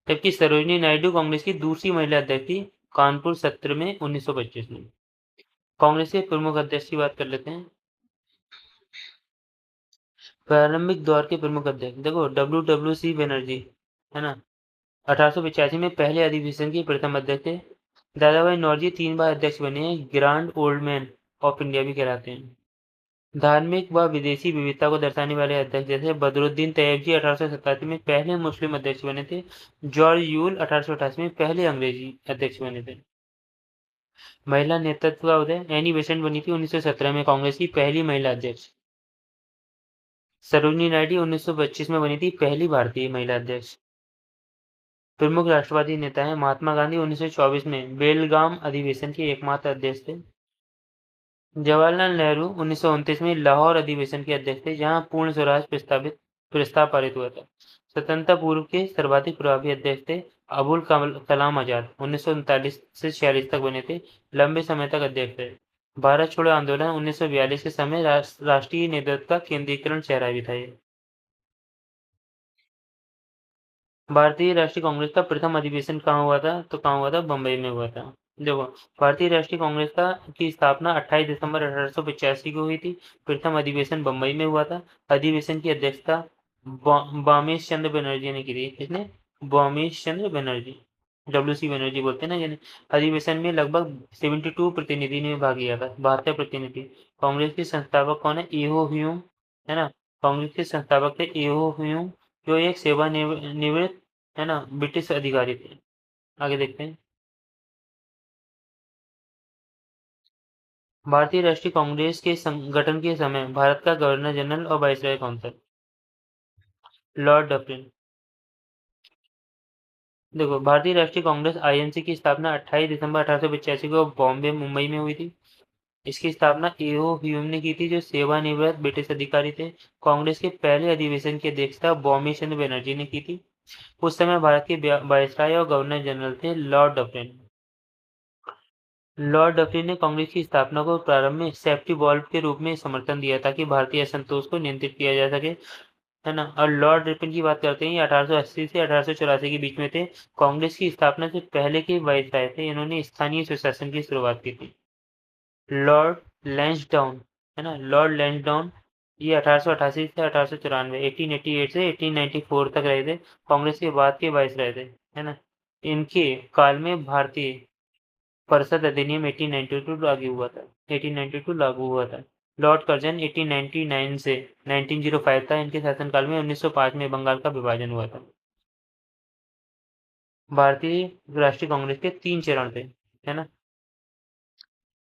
जबकि सरोजिनी नायडू कांग्रेस की दूसरी महिला अध्यक्ष थी, कानपुर सत्र में 1925 में। कांग्रेस के प्रमुख अध्यक्ष की बात कर लेते हैं। प्रारंभिक दौर के प्रमुख अध्यक्ष, देखो, WWC बनर्जी, है ना, 1885 में पहले अधिवेशन के प्रथम अध्यक्ष थे। दादाभाई नौरोजी 3 बार अध्यक्ष बने हैं, grand old man of India भी कहलाते हैं। धार्मिक व विदेशी विविधता को दर्शाने वाले अध्यक्ष जैसे बदरुद्दीन तैयबजी 1887 में पहले मुस्लिम अध्यक्ष बने थे। जॉर्ज यूल 1888 में पहले अंग्रेजी अध्यक्ष बने थे। महिला नेतृत्व का उदय, एनी बेसेंट बनी थी 1917 में कांग्रेस की पहली महिला अध्यक्ष। सरोजिनी नायडू 1925 में बनी थी पहली भारतीय महिला अध्यक्ष। प्रमुख राष्ट्रवादी नेता है महात्मा गांधी 1924 में बेलगाम अधिवेशन के एकमात्र अध्यक्ष थे। जवाहरलाल नेहरू 1929 में लाहौर अधिवेशन के अध्यक्ष थे, जहां पूर्ण स्वराज प्रस्ताव पारित हुआ था। स्वतंत्रता पूर्व के सर्वाधिक प्रभावी अध्यक्ष थे अबुल कलाम आजाद, 1939 से 46 तक बने थे, लंबे समय तक अध्यक्ष थे। भारत छोड़ो आंदोलन 1942 के समय राष्ट्रीय नेतृत्व का केंद्रीकरण चेहरा भी था ये। भारतीय राष्ट्रीय कांग्रेस का प्रथम अधिवेशन कहाँ हुआ था? तो कहाँ हुआ था? बंबई में हुआ था। देखो, भारतीय राष्ट्रीय कांग्रेस की स्थापना 28 दिसंबर 1885 को हुई थी। प्रथम अधिवेशन बंबई में हुआ था। अधिवेशन की अध्यक्षता बामेश चंद्र बनर्जी ने की थी। किसने? बामेश चंद्र बनर्जी, WC बनर्जी बोलते हैं ना यानी। अधिवेशन में लगभग 72 प्रतिनिधि ने भाग लिया था, 72 प्रतिनिधि। कांग्रेस के संस्थापक कौन है? एहो ह्यूम, है ना। कांग्रेस के संस्थापक थे एहो ह्यूम, जो एक सेवानिवृत्त, है ना, ब्रिटिश अधिकारी थे। आगे देखते हैं। भारतीय राष्ट्रीय कांग्रेस के संगठन के समय भारत का गवर्नर जनरल और वाइसरॉय कौन था? Lord Dufferin. देखो, भारतीय राष्ट्रीय कांग्रेस INC की स्थापना 28 दिसंबर 1885 को बॉम्बे मुंबई में हुई थी। इसकी स्थापना एओ ह्यूम ने की थी, जो सेवानिवृत्त ब्रिटिश अधिकारी थे। कांग्रेस के पहले अधिवेशन की अध्यक्षता बॉमी चंद्र बनर्जी ने की थी। उस समय भारत के वायसराय और गवर्नर जनरल थे लॉर्ड डफरिन। लॉर्ड डफरिन ने कांग्रेस की स्थापना को प्रारंभ में सेफ्टी वॉल्व के रूप में समर्थन दिया, ताकि भारतीय असंतोष को नियंत्रित किया जा सके, है ना। और लॉर्ड रिपन की बात करते हैं, 1880 से 1884 के बीच में थे। कांग्रेस की स्थापना से पहले के वायसराय थे। इन्होंने स्थानीय स्वशासन की शुरुआत की थी। लॉर्ड लैंसडाउन, है ना, लॉर्ड लैंसडाउन, ये 1888 से 1894, 1888 से 1894 तक रहे थे। कांग्रेस के बाद के वायसराय थे, है ना। इनके काल में भारतीय परिषद अधिनियम 1892 लागू हुआ था। 1892 लागू हुआ था। लॉर्ड कर्जन 1899 से 1905 था। इनके शासनकाल में 1905 में बंगाल का विभाजन हुआ था। भारतीय राष्ट्रीय कांग्रेस के 3 चरण थे, है ना।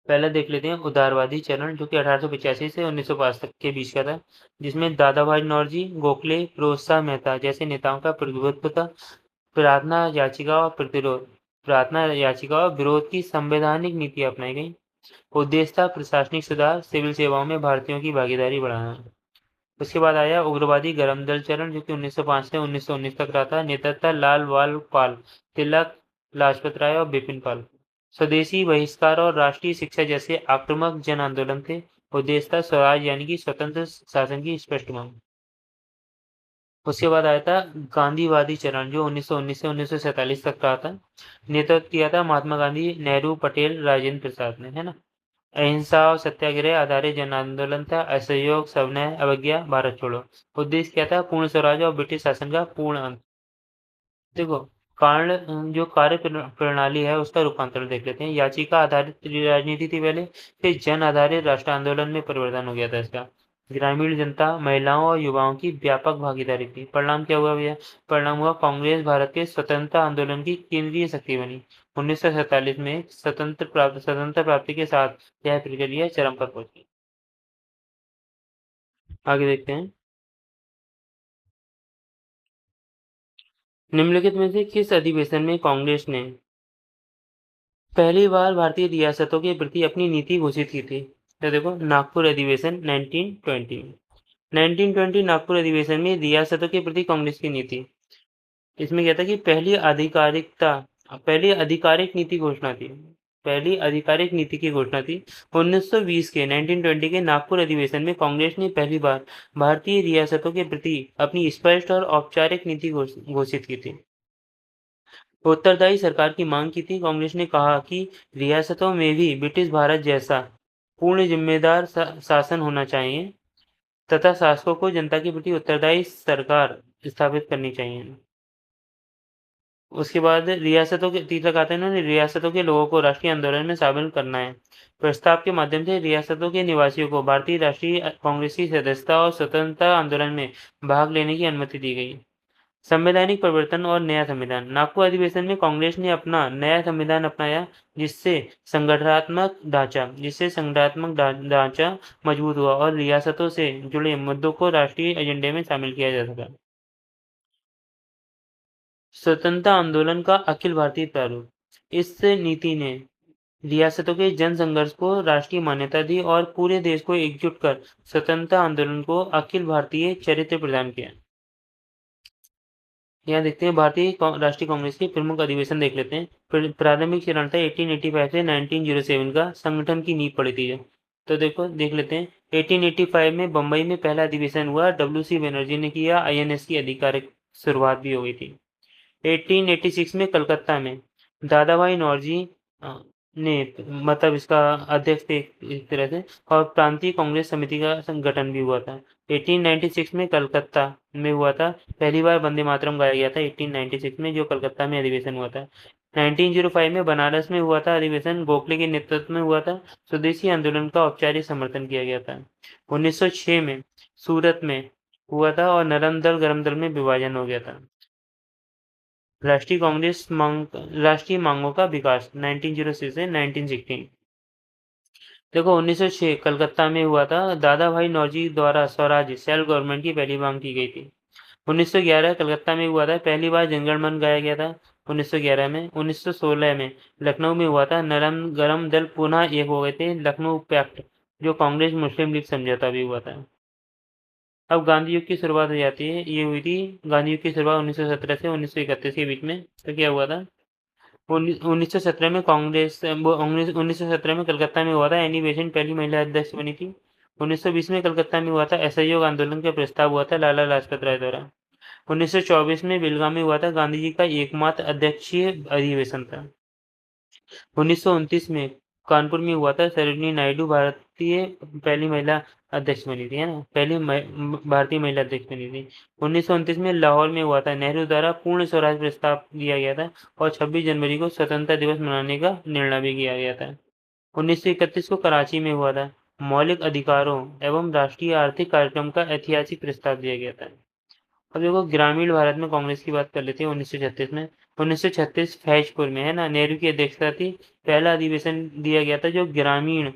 पहले देख लेते हैं उदारवादी चरण, जो कि 1885 से 1905 तक के बीच का था, जिसमें दादा भाई नौरोजी, गोखले, फिरोज शाह मेहता जैसे नेताओं का प्रतिनिधित्व था। प्रार्थना, याचिका और प्रतिरोध, प्रार्थना याचिका और विरोध की संवैधानिक नीति अपनाई गई। उद्देश्य था प्रशासनिक सुधार, सिविल सेवाओं में भारतीयों की भागीदारी बढ़ाना। उसके बाद आया उग्रवादी गरम दल चरण, जो कि 1905 से 1919 तक रहा था। नेतृत्व लाल वाल पाल, तिलक, लाजपत राय और बिपिन पाल। स्वदेशी बहिष्कार और राष्ट्रीय शिक्षा जैसे आक्रामक जन आंदोलन थे। उद्देश्य था स्वराज यानी कि स्वतंत्र शासन की स्पष्ट मांग। उसके बाद आया था गांधीवादी चरण, जो 1919 से 1947 तक रहा था। नेतृत्व किया था महात्मा गांधी, नेहरू, पटेल, राजेंद्र प्रसाद ने, है ना। अहिंसा और सत्याग्रह आधारित जन आंदोलन था। असहयोग, सविनय अवज्ञा, भारत छोड़ो। उद्देश्य क्या था? पूर्ण स्वराज और ब्रिटिश शासन का पूर्ण अंत। देखो, कारण जो कार्य प्रणाली है उसका रूपांतरण देख लेते हैं। याचिका आधारित राजनीति थी पहले, फिर जन आधारित राष्ट्र आंदोलन में परिवर्तन हो गया था इसका। ग्रामीण जनता, महिलाओं और युवाओं की व्यापक भागीदारी थी। परिणाम क्या हुआ भैया? परिणाम हुआ कांग्रेस भारत के स्वतंत्रता आंदोलन की केंद्रीय शक्ति बनी। 1947 में स्वतंत्र प्राप्ति के साथ यह प्रक्रिया चरम पर पहुंची। आगे देखते हैं। निम्नलिखित में से किस अधिवेशन में कांग्रेस ने पहली बार भारतीय रियासतों के प्रति अपनी नीति घोषित की थी? तो देखो, नागपुर अधिवेशन 1920। 1920 नागपुर अधिवेशन में रियासतों के प्रति कांग्रेस की नीति। इसमें क्या था कि पहली आधिकारिक नीति घोषणा थी। पहली आधिकारिक नीति की घोषणा थी 1920 के 1920 के नागपुर अधिवेशन में। कांग्रेस ने पहली बार भारतीय रियासतों के प्रति अपनी स्पष्ट और औपचारिक नीति घोषित की थी। उत्तरदायी सरकार की मांग की थी। कांग्रेस ने कहा कि रियासतों में भी ब्रिटिश भारत जैसा पूर्ण जिम्मेदार शासन होना चाहिए तथा शासकों को जनता के प्रति उत्तरदायी सरकार स्थापित करनी चाहिए। उसके बाद रियासतों के तीसरा कहते हैं इन्होंने, रियासतों के लोगों को राष्ट्रीय आंदोलन में शामिल करना है। प्रस्ताव के माध्यम से रियासतों के निवासियों को भारतीय राष्ट्रीय कांग्रेस की सदस्यता और स्वतंत्रता आंदोलन में भाग लेने की अनुमति दी गई। संवैधानिक परिवर्तन और नया संविधान। नागपुर अधिवेशन में कांग्रेस ने अपना नया संविधान अपनाया, जिससे संगठनात्मक ढांचा मजबूत हुआ और रियासतों से जुड़े मुद्दों को राष्ट्रीय एजेंडे में शामिल किया जा सका। स्वतंत्रता आंदोलन का अखिल भारतीय प्रारूप। इस नीति ने रियासतों के जन संघर्ष को राष्ट्रीय मान्यता दी और पूरे देश को एकजुट कर स्वतंत्रता आंदोलन को अखिल भारतीय चरित्र प्रदान किया। यहाँ देखते हैं भारतीय राष्ट्रीय कांग्रेस के प्रमुख अधिवेशन देख लेते हैं। प्रारंभिक चरण था 1885 से 1907 का, संगठन की नींव पड़ी थी। तो देखो देख लेते हैं। 1885 में बम्बई में पहला अधिवेशन हुआ, WC बनर्जी ने किया। INS की आधिकारिक शुरुआत भी हो गई थी। 1886 में कलकत्ता में दादा भाई नौरोजी ने मतलब इसका अध्यक्ष थे एक तरह से, और प्रांतीय कांग्रेस समिति का गठन भी हुआ था। 1896 में कलकत्ता में हुआ था। पहली बार वंदे मातरम गाया गया था 1896 में, जो कलकत्ता में अधिवेशन हुआ था। 1905 में बनारस में हुआ था अधिवेशन, गोखले के नेतृत्व में हुआ था। स्वदेशी आंदोलन का औपचारिक समर्थन किया गया था। 1906 में सूरत में हुआ था और नरम दल गरम दल में विभाजन हो गया था। राष्ट्रीय मांगों का विकास 1906 से 1916। देखो 1906 कलकत्ता में हुआ था। दादा भाई नौरोजी द्वारा स्वराज सेल्फ गवर्नमेंट की पहली मांग की गई थी। 1911 कलकत्ता में हुआ था, पहली बार जनगण मन गाया गया था 1911 में। 1916 में लखनऊ में हुआ था, नरम गरम दल पुनः एक हो गए थे। लखनऊ पैक्ट, जो कांग्रेस मुस्लिम लीग समझौता भी हुआ था। अब गांधी युग की शुरुआत हो जाती है। ये हुई थी गांधी युग की शुरुआत 1917 से 1931 के बीच में। तो क्या हुआ था? 1917 में 1917 में कलकत्ता में हुआ था एनिवेशन, पहली महिला अध्यक्ष बनी थी। 1920 में कलकत्ता में हुआ था असहयोग आंदोलन का प्रस्ताव हुआ था लाला लाजपत राय द्वारा। 1924 में बेलगाम में हुआ था गांधी जी का एकमात्र अध्यक्षीय अधिवेशन था। 1929 में कानपुर में हुआ था, सरोजिनी नायडू भारतीय पहली महिला अध्यक्ष बनी थी, है ना, भारतीय महिला अध्यक्ष बनी थी। 1929 में लाहौर में हुआ था, नेहरू द्वारा पूर्ण स्वराज प्रस्ताव दिया गया था और 26 जनवरी को स्वतंत्रता दिवस मनाने का निर्णय भी किया गया था। 1931 को कराची में हुआ था, मौलिक अधिकारों एवं राष्ट्रीय आर्थिक कार्यक्रम का ऐतिहासिक प्रस्ताव दिया गया था। अब देखो ग्रामीण भारत में कांग्रेस की बात कर लेते हैं। 1936 में 1936 फैजपुर में, है ना, नेहरू की अध्यक्षता थी। पहला अधिवेशन दिया गया था जो ग्रामीण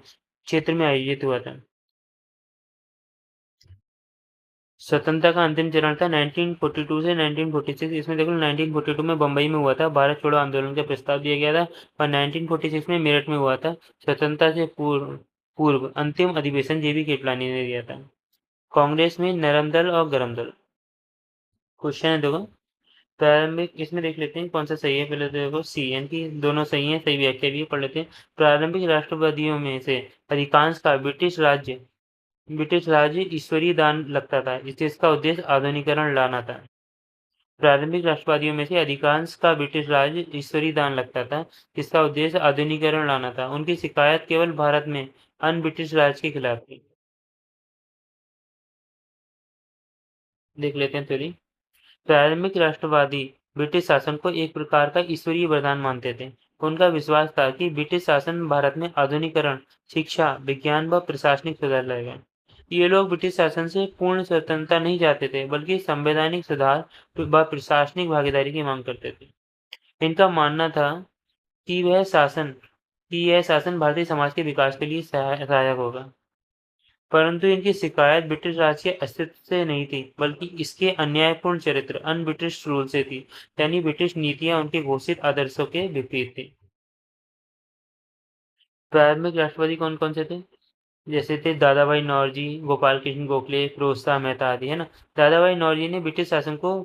क्षेत्र में आयोजित हुआ था। स्वतंत्रता का अंतिम चरण था 1942 से 1946। इसमें देखो 1942 में बम्बई में हुआ था, भारत छोड़ो आंदोलन का प्रस्ताव दिया गया था, और 1946 में मेरठ में हुआ था। स्वतंत्रता से पूर्व पूर्व अंतिम अधिवेशन जेबी कृपलानी ने दिया था। कांग्रेस में नरम दल और गरम दल। क्वेश्चन है देखो, प्रारंभिक, इसमें देख लेते हैं कौन सा सही है। पहले तो देखो सी, यानी कि दोनों सही है, सही व्याख्या भी है, पढ़ लेते हैं। प्रारंभिक राष्ट्रवादियों में से अधिकांश का ब्रिटिश राज्य ईश्वरीय दान लगता था, जिसका उद्देश्य आधुनिकीकरण लाना था। प्रारंभिक राष्ट्रवादियों में से अधिकांश का ब्रिटिश राज ईश्वरीय दान लगता था, जिसका उद्देश्य आधुनिकीकरण लाना था। उनकी शिकायत केवल भारत में अन्य ब्रिटिश राज के खिलाफ थी। देख लेते हैं थ्योरी। प्रारंभिक राष्ट्रवादी ब्रिटिश शासन को एक प्रकार का ईश्वरीय वरदान मानते थे। उनका विश्वास था कि ब्रिटिश शासन भारत में आधुनिकीकरण, शिक्षा, विज्ञान व प्रशासनिक सुधार लाएगा। ये लोग ब्रिटिश शासन से पूर्ण स्वतंत्रता नहीं चाहते थे, बल्कि संवैधानिक सुधार व प्रशासनिक भागीदारी की मांग करते थे। इनका मानना था कि यह शासन भारतीय समाज के विकास के लिए सहायक होगा। परंतु इनकी शिकायत ब्रिटिश राज के अस्तित्व से नहीं थी, बल्कि इसके अन्यायपूर्ण चरित्र, अनब्रिटिश रूल से थी। यानी ब्रिटिश नीतियां उनके घोषित आदर्शों के विपरीत थी। प्रारंभिक राष्ट्रवादी कौन कौन से थे? जैसे थे दादा भाई नौरोजी, गोपाल कृष्ण गोखले, फिरोज शाह मेहता आदि, है ना। दादा भाई नौरोजी ने ब्रिटिश शासन को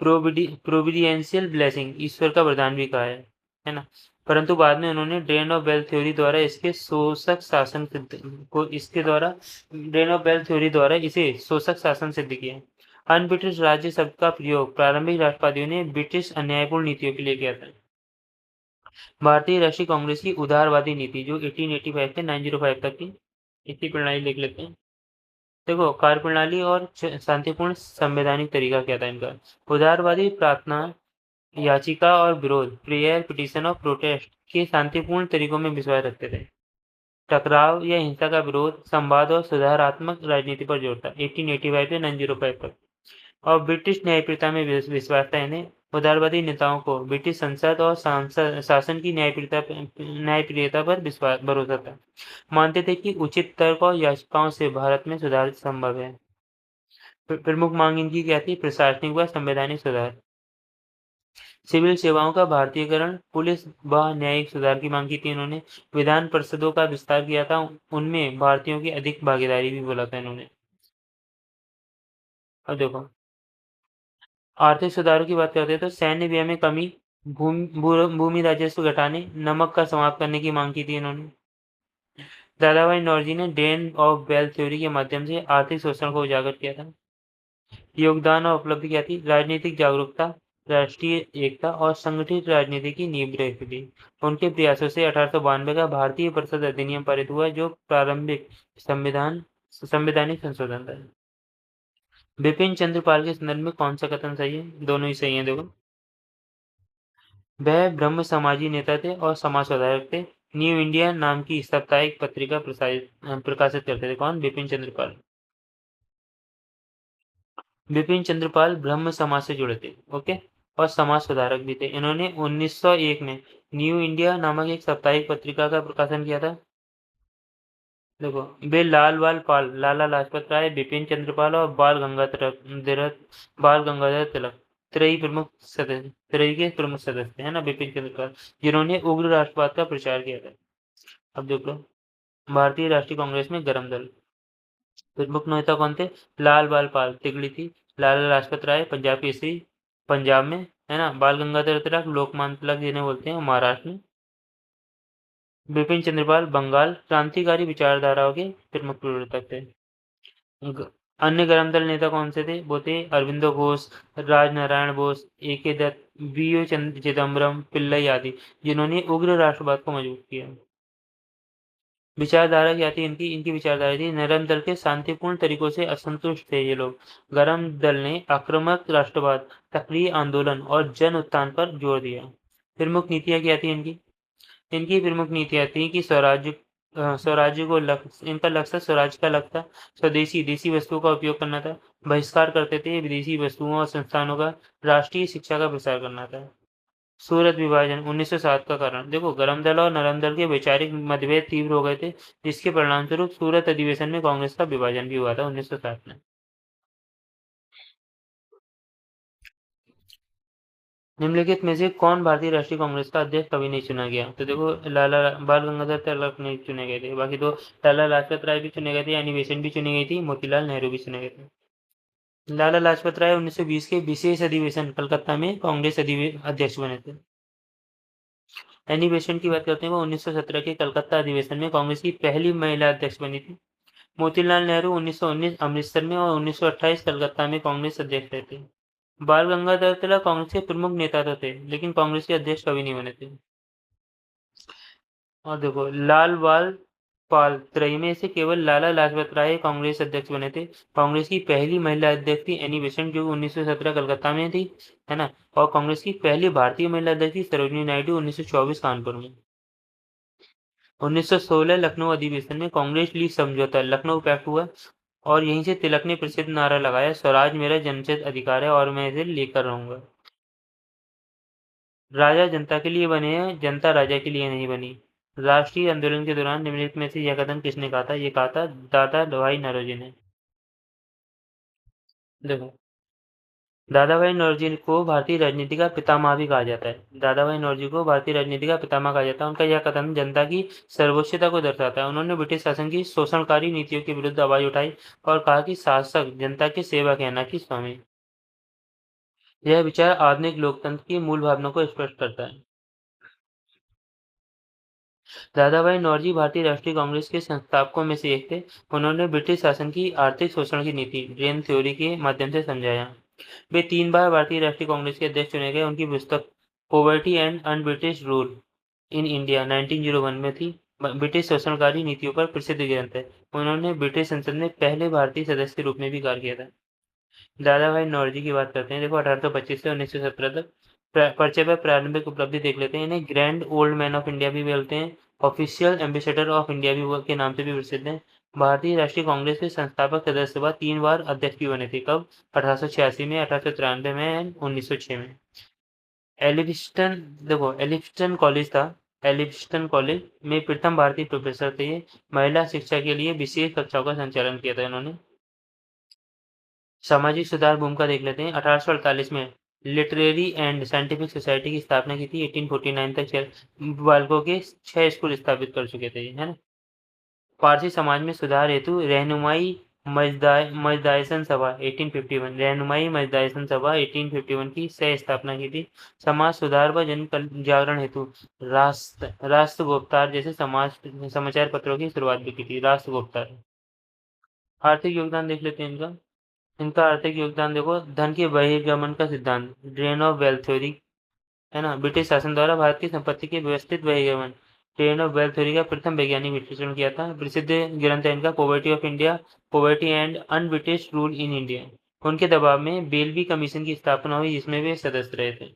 प्रोविडेंशियल ब्लेसिंग, ईश्वर का वरदान भी कहा है ना। परंतु बाद में उन्होंने ड्रेन ऑफ वेल्थ थ्योरी द्वारा इसे शोषक शासन सिद्ध किया। अन्य ब्रिटिश राज्य शब्द का प्रयोग प्रारंभिक राष्ट्रवादियों ने ब्रिटिश अन्यायपूर्ण नीतियों के लिए किया था। भारतीय राष्ट्रीय कांग्रेस की उदारवादी नीति, जो 1885 से 905 तक की, इसकी प्रणाली देख लेते हैं। देखो, कार्यप्रणाली और शांतिपूर्ण संवैधानिक तरीका क्या था इनका। उदारवादी प्रार्थना, याचिका और विरोध, प्रेयर, पिटीशन और प्रोटेस्ट के शांतिपूर्ण तरीकों में विश्वास रखते थे। टकराव या हिंसा का विरोध, संवाद और सुधारात्मक राजनीति पर जोर था, 1885 से 905 तक। और ब्रिटिश न्यायप्रियता में विश्वास था इन्हें। उदारवादी नेताओं को ब्रिटिश संसद और शासन की न्यायप्रियता पर भरोसा था। मानते थे कि उचित तर्क और याचिकाओं से भारत में सुधार संभव है। प्रमुख मांग इनकी क्या थी? प्रशासनिक व संवैधानिक सुधार, सिविल सेवाओं का भारतीयकरण, पुलिस व न्यायिक सुधार की मांग की थी इन्होंने। विधान परिषदों का विस्तार किया था, उनमें भारतीयों की अधिक भागीदारी भी बोला था इन्होंने। अब देखो, आर्थिक सुधारों की बात करते हैं तो सैन्य व्यय में कमी, भूमि राजस्व घटाने, नमक का समाप्त करने की मांग की थी इन्होंने। दादा भाई नौरोजी ने ड्रेन ऑफ वेल्थ थ्योरी के माध्यम से आर्थिक शोषण को उजागर किया था। योगदान और उपलब्धि क्या थी? राजनीतिक जागरूकता, राष्ट्रीय एकता और संगठित राजनीति की नींव रखी थी। उनके प्रयासों से 1892 का भारतीय परिषद अधिनियम पारित हुआ, जो प्रारंभिक संवैधानिक संशोधन था। बिपिन चंद्र पाल के संदर्भ में कौन सा कथन सही है? दोनों ही सही है देखो। वह ब्रह्म समाजी नेता थे और समाज सुधारक थे। न्यू इंडिया नाम की साप्ताहिक पत्रिका प्रकाशित करते थे। कौन? बिपिन चंद्र पाल। बिपिन चंद्र पाल ब्रह्म समाज से जुड़े थे, ओके, और समाज सुधारक भी थे। इन्होंने 1901 में न्यू इंडिया नामक एक साप्ताहिक पत्रिका का प्रकाशन किया था। देखो, वे लाला लाजपत राय, बिपिन चंद्र पाल और बाल गंगाधर तिलक त्रयी के प्रमुख सदस्य थे, है ना, बिपिन चंद्र पाल, जिन्होंने उग्र राष्ट्रवाद का प्रचार किया था। अब देखो, भारतीय राष्ट्रीय कांग्रेस में गरम दल, प्रमुख नेता कौन थे? लाल बाल पाल तिगड़ी थी, लाला लाजपत राय पंजाब केसरी पंजाब में, है ना, बाल गंगाधर तिलक लोकमान्य तिलक जिन्हें बोलते हैं महाराष्ट्र में, बिपिन चंद्रपाल बंगाल, क्रांतिकारी विचारधाराओं के प्रमुख प्रवर्तक थे। अन्य गरम दल नेता कौन से थे? वो थे अरविंदो घोष, राजनारायण बोस, ए.के. दत्त, वी.ओ. चिदम्बरम पिल्लई आदि, जिन्होंने उग्र राष्ट्रवाद को मजबूत किया। विचारधारा क्या थी इनकी? इनकी विचारधारा थी, नरम दल के शांतिपूर्ण तरीकों से असंतुष्ट थे ये लोग। गरम दल ने आक्रामक राष्ट्रवाद, सक्रिय आंदोलन और जन उत्थान पर जोर दिया। प्रमुख नीतियां क्या थी इनकी? इनकी प्रमुख नीतियां थी कि स्वराज्य को लक्ष्य, इनका लक्ष्य स्वराज का लक्ष्य था। स्वदेशी देसी वस्तुओं का उपयोग करना था। बहिष्कार करते थे विदेशी वस्तुओं और संस्थानों का। राष्ट्रीय शिक्षा का प्रसार करना था। सूरत विभाजन 1907 का कारण, देखो, गरम दल और नरम दल के वैचारिक मतभेद तीव्र हो गए थे, जिसके परिणामस्वरूप सूरत अधिवेशन में कांग्रेस का विभाजन भी हुआ था 1907 में। निम्नलिखित में से कौन भारतीय राष्ट्रीय कांग्रेस का अध्यक्ष कभी नहीं चुना गया? तो देखो, लाला बाल गंगाधर तिलक नहीं चुने गए थे। बाकी तो लाला लाजपत राय भी चुने गए थे, एनी बेसेंट भी चुनी गई थी, मोतीलाल नेहरू भी चुने गए थे। लाला लाजपत राय 1920 के विशेष अधिवेशन कलकत्ता में कांग्रेस अध्यक्ष बने थे। एनी बेसेंट की बात करते हैं, वो 1917 के कलकत्ता अधिवेशन में कांग्रेस की पहली महिला अध्यक्ष बनी थी। मोतीलाल नेहरू 1919 अमृतसर में और 1928 कलकत्ता में कांग्रेस अध्यक्ष रहे थे। बाल गंगाधर तिलक कांग्रेस के प्रमुख नेता तो थे, लेकिन कांग्रेस के अध्यक्ष कभी नहीं बने थे। और देखो, लाल बाल पाल त्रयी में से केवल लाला लाजपत राय कांग्रेस अध्यक्ष बने थे। कांग्रेस की पहली महिला अध्यक्ष थी एनी बेसेंट, जो 1917 कलकत्ता में थी, है ना। और कांग्रेस की पहली भारतीय महिला अध्यक्ष थी सरोजिनी नायडू 1924 कानपुर में। 1916 लखनऊ अधिवेशन में कांग्रेस लीग समझौता लखनऊ पैक्ट हुआ और यहीं से तिलक ने प्रसिद्ध नारा लगाया, स्वराज मेरा जन्मसिद्ध अधिकार है और मैं इसे लेकर रहूंगा। राजा जनता के लिए बने हैं, जनता राजा के लिए नहीं बनी। राष्ट्रीय आंदोलन के दौरान निम्नलिखित में से यह कथन किसने कहा था? ये कहा था दादा भाई नौरोजी ने। देखो, दादा भाई नौरोजी को भारतीय राजनीति का पितामह भी कहा जाता है। दादा भाई नौरोजी को भारतीय राजनीति का पितामह कहा जाता है। उनका यह कथन जनता की सर्वोच्चता को दर्शाता है। उन्होंने ब्रिटिश शासन की शोषणकारी नीतियों के विरुद्ध आवाज उठाई और कहा कि शासक जनता के सेवक है, न कि स्वामी। यह विचार आधुनिक लोकतंत्र की मूल भावना को स्पष्ट करता है। दादाभाई नौरोजी भारतीय राष्ट्रीय कांग्रेस के संस्थापकों में से एक थे। उन्होंने ब्रिटिश शासन की आर्थिक शोषण की नीति ड्रेन थ्योरी के माध्यम से समझाया। वे 3 बार भारतीय राष्ट्रीय कांग्रेस के अध्यक्ष चुने गए। उनकी पुस्तक poverty and un British rule in India 1901 में थी। ब्रिटिश शोषणकारी नीतियों पर प्रसिद्ध ग्रंथ है। उन्होंने ब्रिटिश संसद में पहले भारतीय सदस्य के रूप में भी कार्य किया था। दादा भाई नौरोजी की बात करते हैं। देखो, 1825 से 1917 तक परिचय पर प्रारंभिक उपलब्धि देख लेते हैं। इन्हें grand old man of India भी बोलते हैं। ऑफिशियल एम्बेसडर ऑफ इंडिया भी के नाम से भी प्रसिद्ध हैं। भारतीय राष्ट्रीय कांग्रेस के संस्थापक सदस्य के बाद 3 बार अध्यक्ष भी बने थे। कब? 1886 में, 1893 में एंड 1906 में। एलिफिंस्टन, देखो एलिफिंस्टन कॉलेज था। एलिफिंस्टन कॉलेज में प्रथम भारतीय प्रोफेसर थे। महिला शिक्षा के लिए विशेष कक्षाओं का संचालन किया था इन्होंने। सामाजिक सुधार भूमिका देख लेते हैं। 1848 में लिटरेरी एंड साइंटिफिक सोसाइटी की स्थापना की थी। 1849 तक बालकों के 6 स्कूल स्थापित कर चुके थे, है ना। पारसी समाज में सुधार हेतु रहनुमाई मजदायसन सभा 1851 रहनुमाई मजदायसन सभा 1851 की सह स्थापना की थी। समाज सुधार व जन जागरण हेतु राष्ट्र गुप्तार जैसे समाचार पत्रों की शुरुआत भी की थी। राष्ट्र गुप्तार। आर्थिक योगदान देख लेते हैं इनका। इनका आर्थिक योगदान देखो, धन के बहिर्गमन का सिद्धांत ड्रेन ऑफ वेल्थ थ्योरी, है ना। ब्रिटिश शासन द्वारा भारत की संपत्ति के व्यवस्थित बहिर्गमन ड्रेन ऑफ वेल्थ थ्योरी का प्रथम वैज्ञानिक विश्लेषण किया था। प्रसिद्ध ग्रंथ है इनका poverty of India, poverty and un British rule in India. उनके दबाव में बेलवी कमीशन की स्थापना हुई, जिसमें वे सदस्य रहे थे।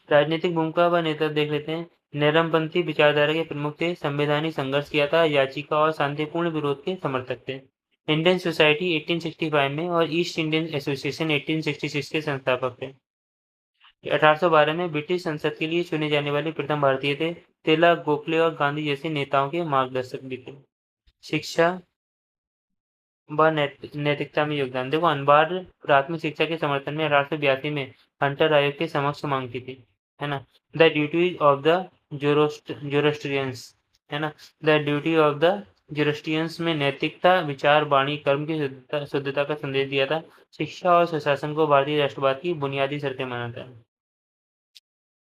राजनीतिक भूमिका व नेतृत्व देख लेते हैं। नरमपंथी विचारधारा के प्रमुख थे। संवैधानिक संघर्ष किया था। याचिका और शांतिपूर्ण विरोध के समर्थक थे। इंडियन सोसाइटी 1865 में और ईस्ट इंडियन एसोसिएशन 1866 के संस्थापक थे। 1812 में ब्रिटिश संसद के लिए चुने जाने वाले प्रथम भारतीय थे। तिलक, गोखले और गांधी जैसे नेताओं के मार्गदर्शक भी थे। शिक्षा व नैतिकता में योगदान देखो, अनबार्ड प्राथमिक शिक्षा के समर्थन में 1882 में हंटर आयोग के समक्ष मांग की थी, है ना। The duties of the Zoroastrians, है ना। The duty of the Zoroastrians में नैतिकता, विचार, वाणी, कर्म की शुद्धता का संदेश दिया था। शिक्षा और सुशासन को भारतीय राष्ट्रवाद की बुनियादी शर्तें माना था।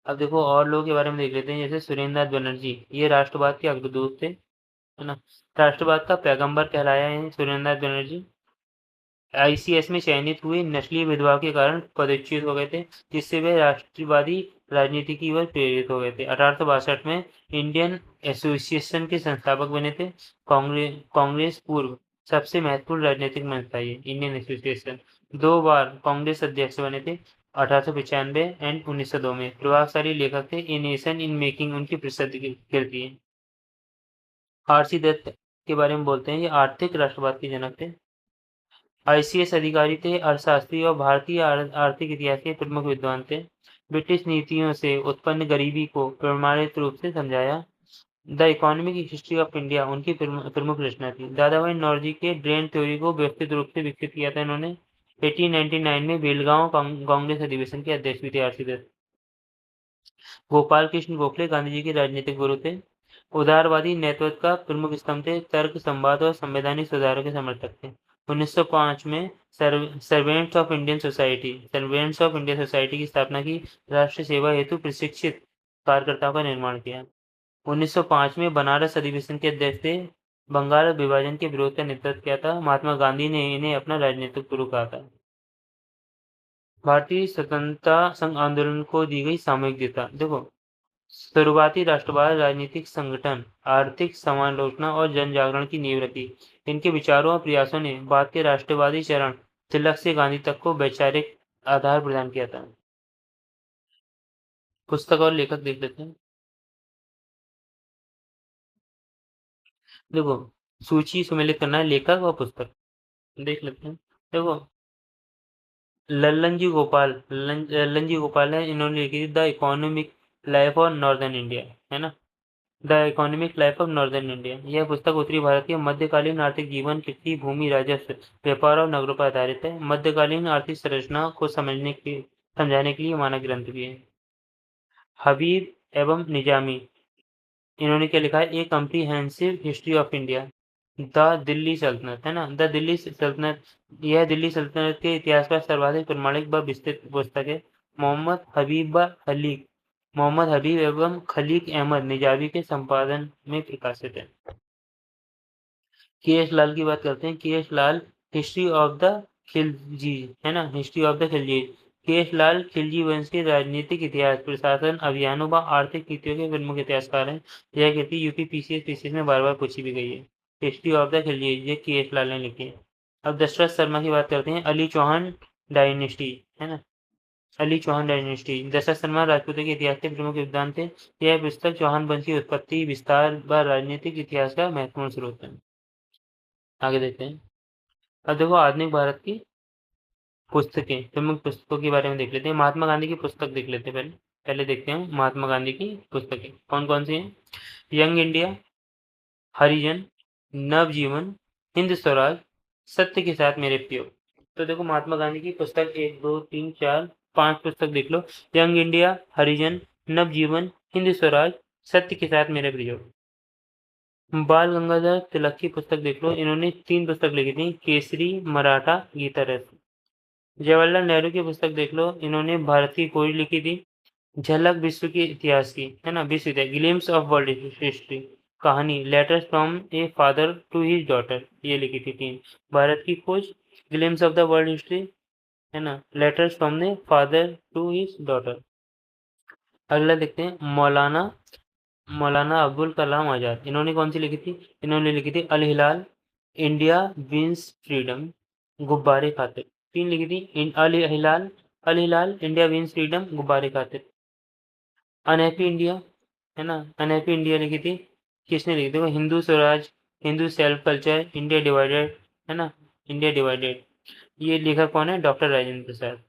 अब देखो, और लोगों के बारे में देख लेते हैं। जैसे सुरेंद्रनाथ बनर्जी, ये राष्ट्रवाद के अग्रदूत थे, है ना। राष्ट्रवाद का पैगंबर कहलाया है सुरेंद्रनाथ बनर्जी। आईसीएस में चयनित हुए, नस्लीय भेदभाव के कारण पदच्युत हो गए थे, जिससे वे राष्ट्रवादी राजनीति की ओर प्रेरित हो गए थे। 1862 में इंडियन एसोसिएशन के संस्थापक बने थे। कांग्रेस पूर्व सबसे महत्वपूर्ण राजनीतिक मंच था ये इंडियन एसोसिएशन। 2 बार कांग्रेस अध्यक्ष बने थे, 1895 एंड 1902 में। प्रभावशाली लेखक थे। ए नेशन इन मेकिंग उनकी प्रसिद्ध कृति है। आरसी दत्त के बारे में बोलते हैं। ये आर्थिक राष्ट्रवाद के जनक थे। आईसीएस अधिकारी थे, अर्थशास्त्री और भारतीय आर्थिक इतिहास के प्रमुख विद्वान थे। ब्रिटिश नीतियों से उत्पन्न गरीबी को प्रमाणित रूप से समझाया। The economic history of India उनकी प्रमुख रचना थी। दादा भाई नौरोजी के ड्रेन थ्योरी को व्यवस्थित रूप से विकसित किया था इन्होंने। 1899 में बेलगांव कांग्रेस अधिवेशन के अध्यक्ष भी थे आरसी दत्त। गोपाल कृष्ण गोखले गांधी जी के राजनीतिक गुरु थे। उदारवादी नेतृत्व का प्रमुख स्तंभ थे। तर्क, संवाद और संवैधानिक सुधारों के समर्थक थे। 1905 में सर्वेंट्स ऑफ इंडियन सोसाइटी की स्थापना की। राष्ट्र सेवा हेतु प्रशिक्षित कार्यकर्ताओं का निर्माण किया। 1905 में बनारस अधिवेशन के अध्यक्ष थे। बंगाल विभाजन के विरोध का नेतृत्व किया था। महात्मा गांधी ने इन्हें अपना राजनीतिक गुरु कहा था। भारतीय स्वतंत्रता संघ आंदोलन को दी गई सामूहिकता। देखो, शुरुआती राष्ट्रवाद राजनीतिक संगठन, आर्थिक समालोचना और जन जागरण की नींव रखी। इनके विचारों और प्रयासों ने बाद के राष्ट्रवादी चरण तिलक से गांधी तक को वैचारिक आधार प्रदान किया था। पुस्तक और लेखक देख लेते हैं। देखो, सूची सम्मिलित करना है लेखक और पुस्तक, देख लेते हैं। देखो, लल्लन जी गोपाल है, इन्होंने लिखी थी the economic life of northern India, है ना, the economic life of northern India. यह पुस्तक उत्तरी भारत के मध्यकालीन आर्थिक जीवन, कृषि, भूमि, राजस्व, व्यापार और नगरों पर आधारित है। मध्यकालीन आर्थिक संरचना को समझाने के लिए मानक ग्रंथ भी है। हबीब एवं निजामी, इन्होंने क्या लिखा है, a comprehensive history of India. The Delhi sultanate, है ना, द दिल्ली सल्तनत, यह दिल्ली सल्तनत के इतिहास पर सर्वाधिक प्रमाणिक व विस्तृत पुस्तक है। मोहम्मद हबीब एवं खलीक अहमद निजामी के संपादन में प्रकाशित है। के एस लाल की बात करते हैं। के S Lal, history of the Khilji, है ना, हिस्ट्री ऑफ द खिलजी। के एस लाल खिलजी वंश के राजनीतिक इतिहास, प्रशासन, अभियानों व आर्थिक नीतियों के प्रमुख इतिहासकार हैं। यह कृति यूपी पीसीएस में बार बार पूछी भी गई है। हिस्ट्री ऑफ द खिलजी, ये के एस लाल ने लिखी है। अब दशरथ शर्मा की बात करते हैं। अली चौहान डायनेस्टी, है ना, अली चौहान डायनेस्टी। दशरथ शर्मा राजपूतों के इतिहास के प्रमुख योगदान थे। यह पुस्तक चौहान वंश की उत्पत्ति, विस्तार व राजनीतिक इतिहास का महत्वपूर्ण स्रोत है। आगे देखते हैं। अब देखो, आधुनिक भारत की पुस्तकें, प्रमुख पुस्तकों के बारे में देख लेते हैं। महात्मा गांधी की पुस्तक देख लेते हैं। पहले देखते हैं महात्मा गांधी की पुस्तकें कौन कौन सी हैं। यंग इंडिया, हरिजन, नवजीवन, हिंद स्वराज, सत्य के साथ मेरे प्रयोग। तो देखो, महात्मा गांधी की पुस्तक 1, 2, 3, 4, 5 पुस्तक देख लो। यंग इंडिया, हरिजन, नवजीवन, हिंद स्वराज, सत्य के साथ मेरे प्रयोग। बाल गंगाधर तिलक की पुस्तक देख लो। इन्होंने 3 पुस्तक लिखी थी, केसरी, मराठा, गीता रस। जवाहरलाल नेहरू की पुस्तक देख लो। इन्होंने भारत की खोज लिखी थी, झलक विश्व के इतिहास की, है ना, विश्व इतिहास, ग्लिम्स ऑफ वर्ल्ड हिस्ट्री, कहानी, letters from a father to his daughter, ये लिखी थी 3। भारत की खोज, glimpse of the world history, है ना, letters from the father to his daughter. अगला देखते हैं, मौलाना अब्दुल कलाम आजाद। इन्होंने कौन सी लिखी थी, इन्होंने लिखी थी अल हिलाल, इंडिया विंस फ्रीडम, गुब्बारे खातिर। 3 लिखी थी, अल हिलाल, इंडिया विंस फ्रीडम, गुब्बारे खातिर। अनहैप्पी इंडिया, है ना, अनहैप्पी इंडिया लिखी थी, किसने लिखी थी, देखो, Hindu Swaraj, Hindu self culture, India divided, है ना, इंडिया डिवाइडेड। ये लेखक कौन है, doctor Rajendra Prasad.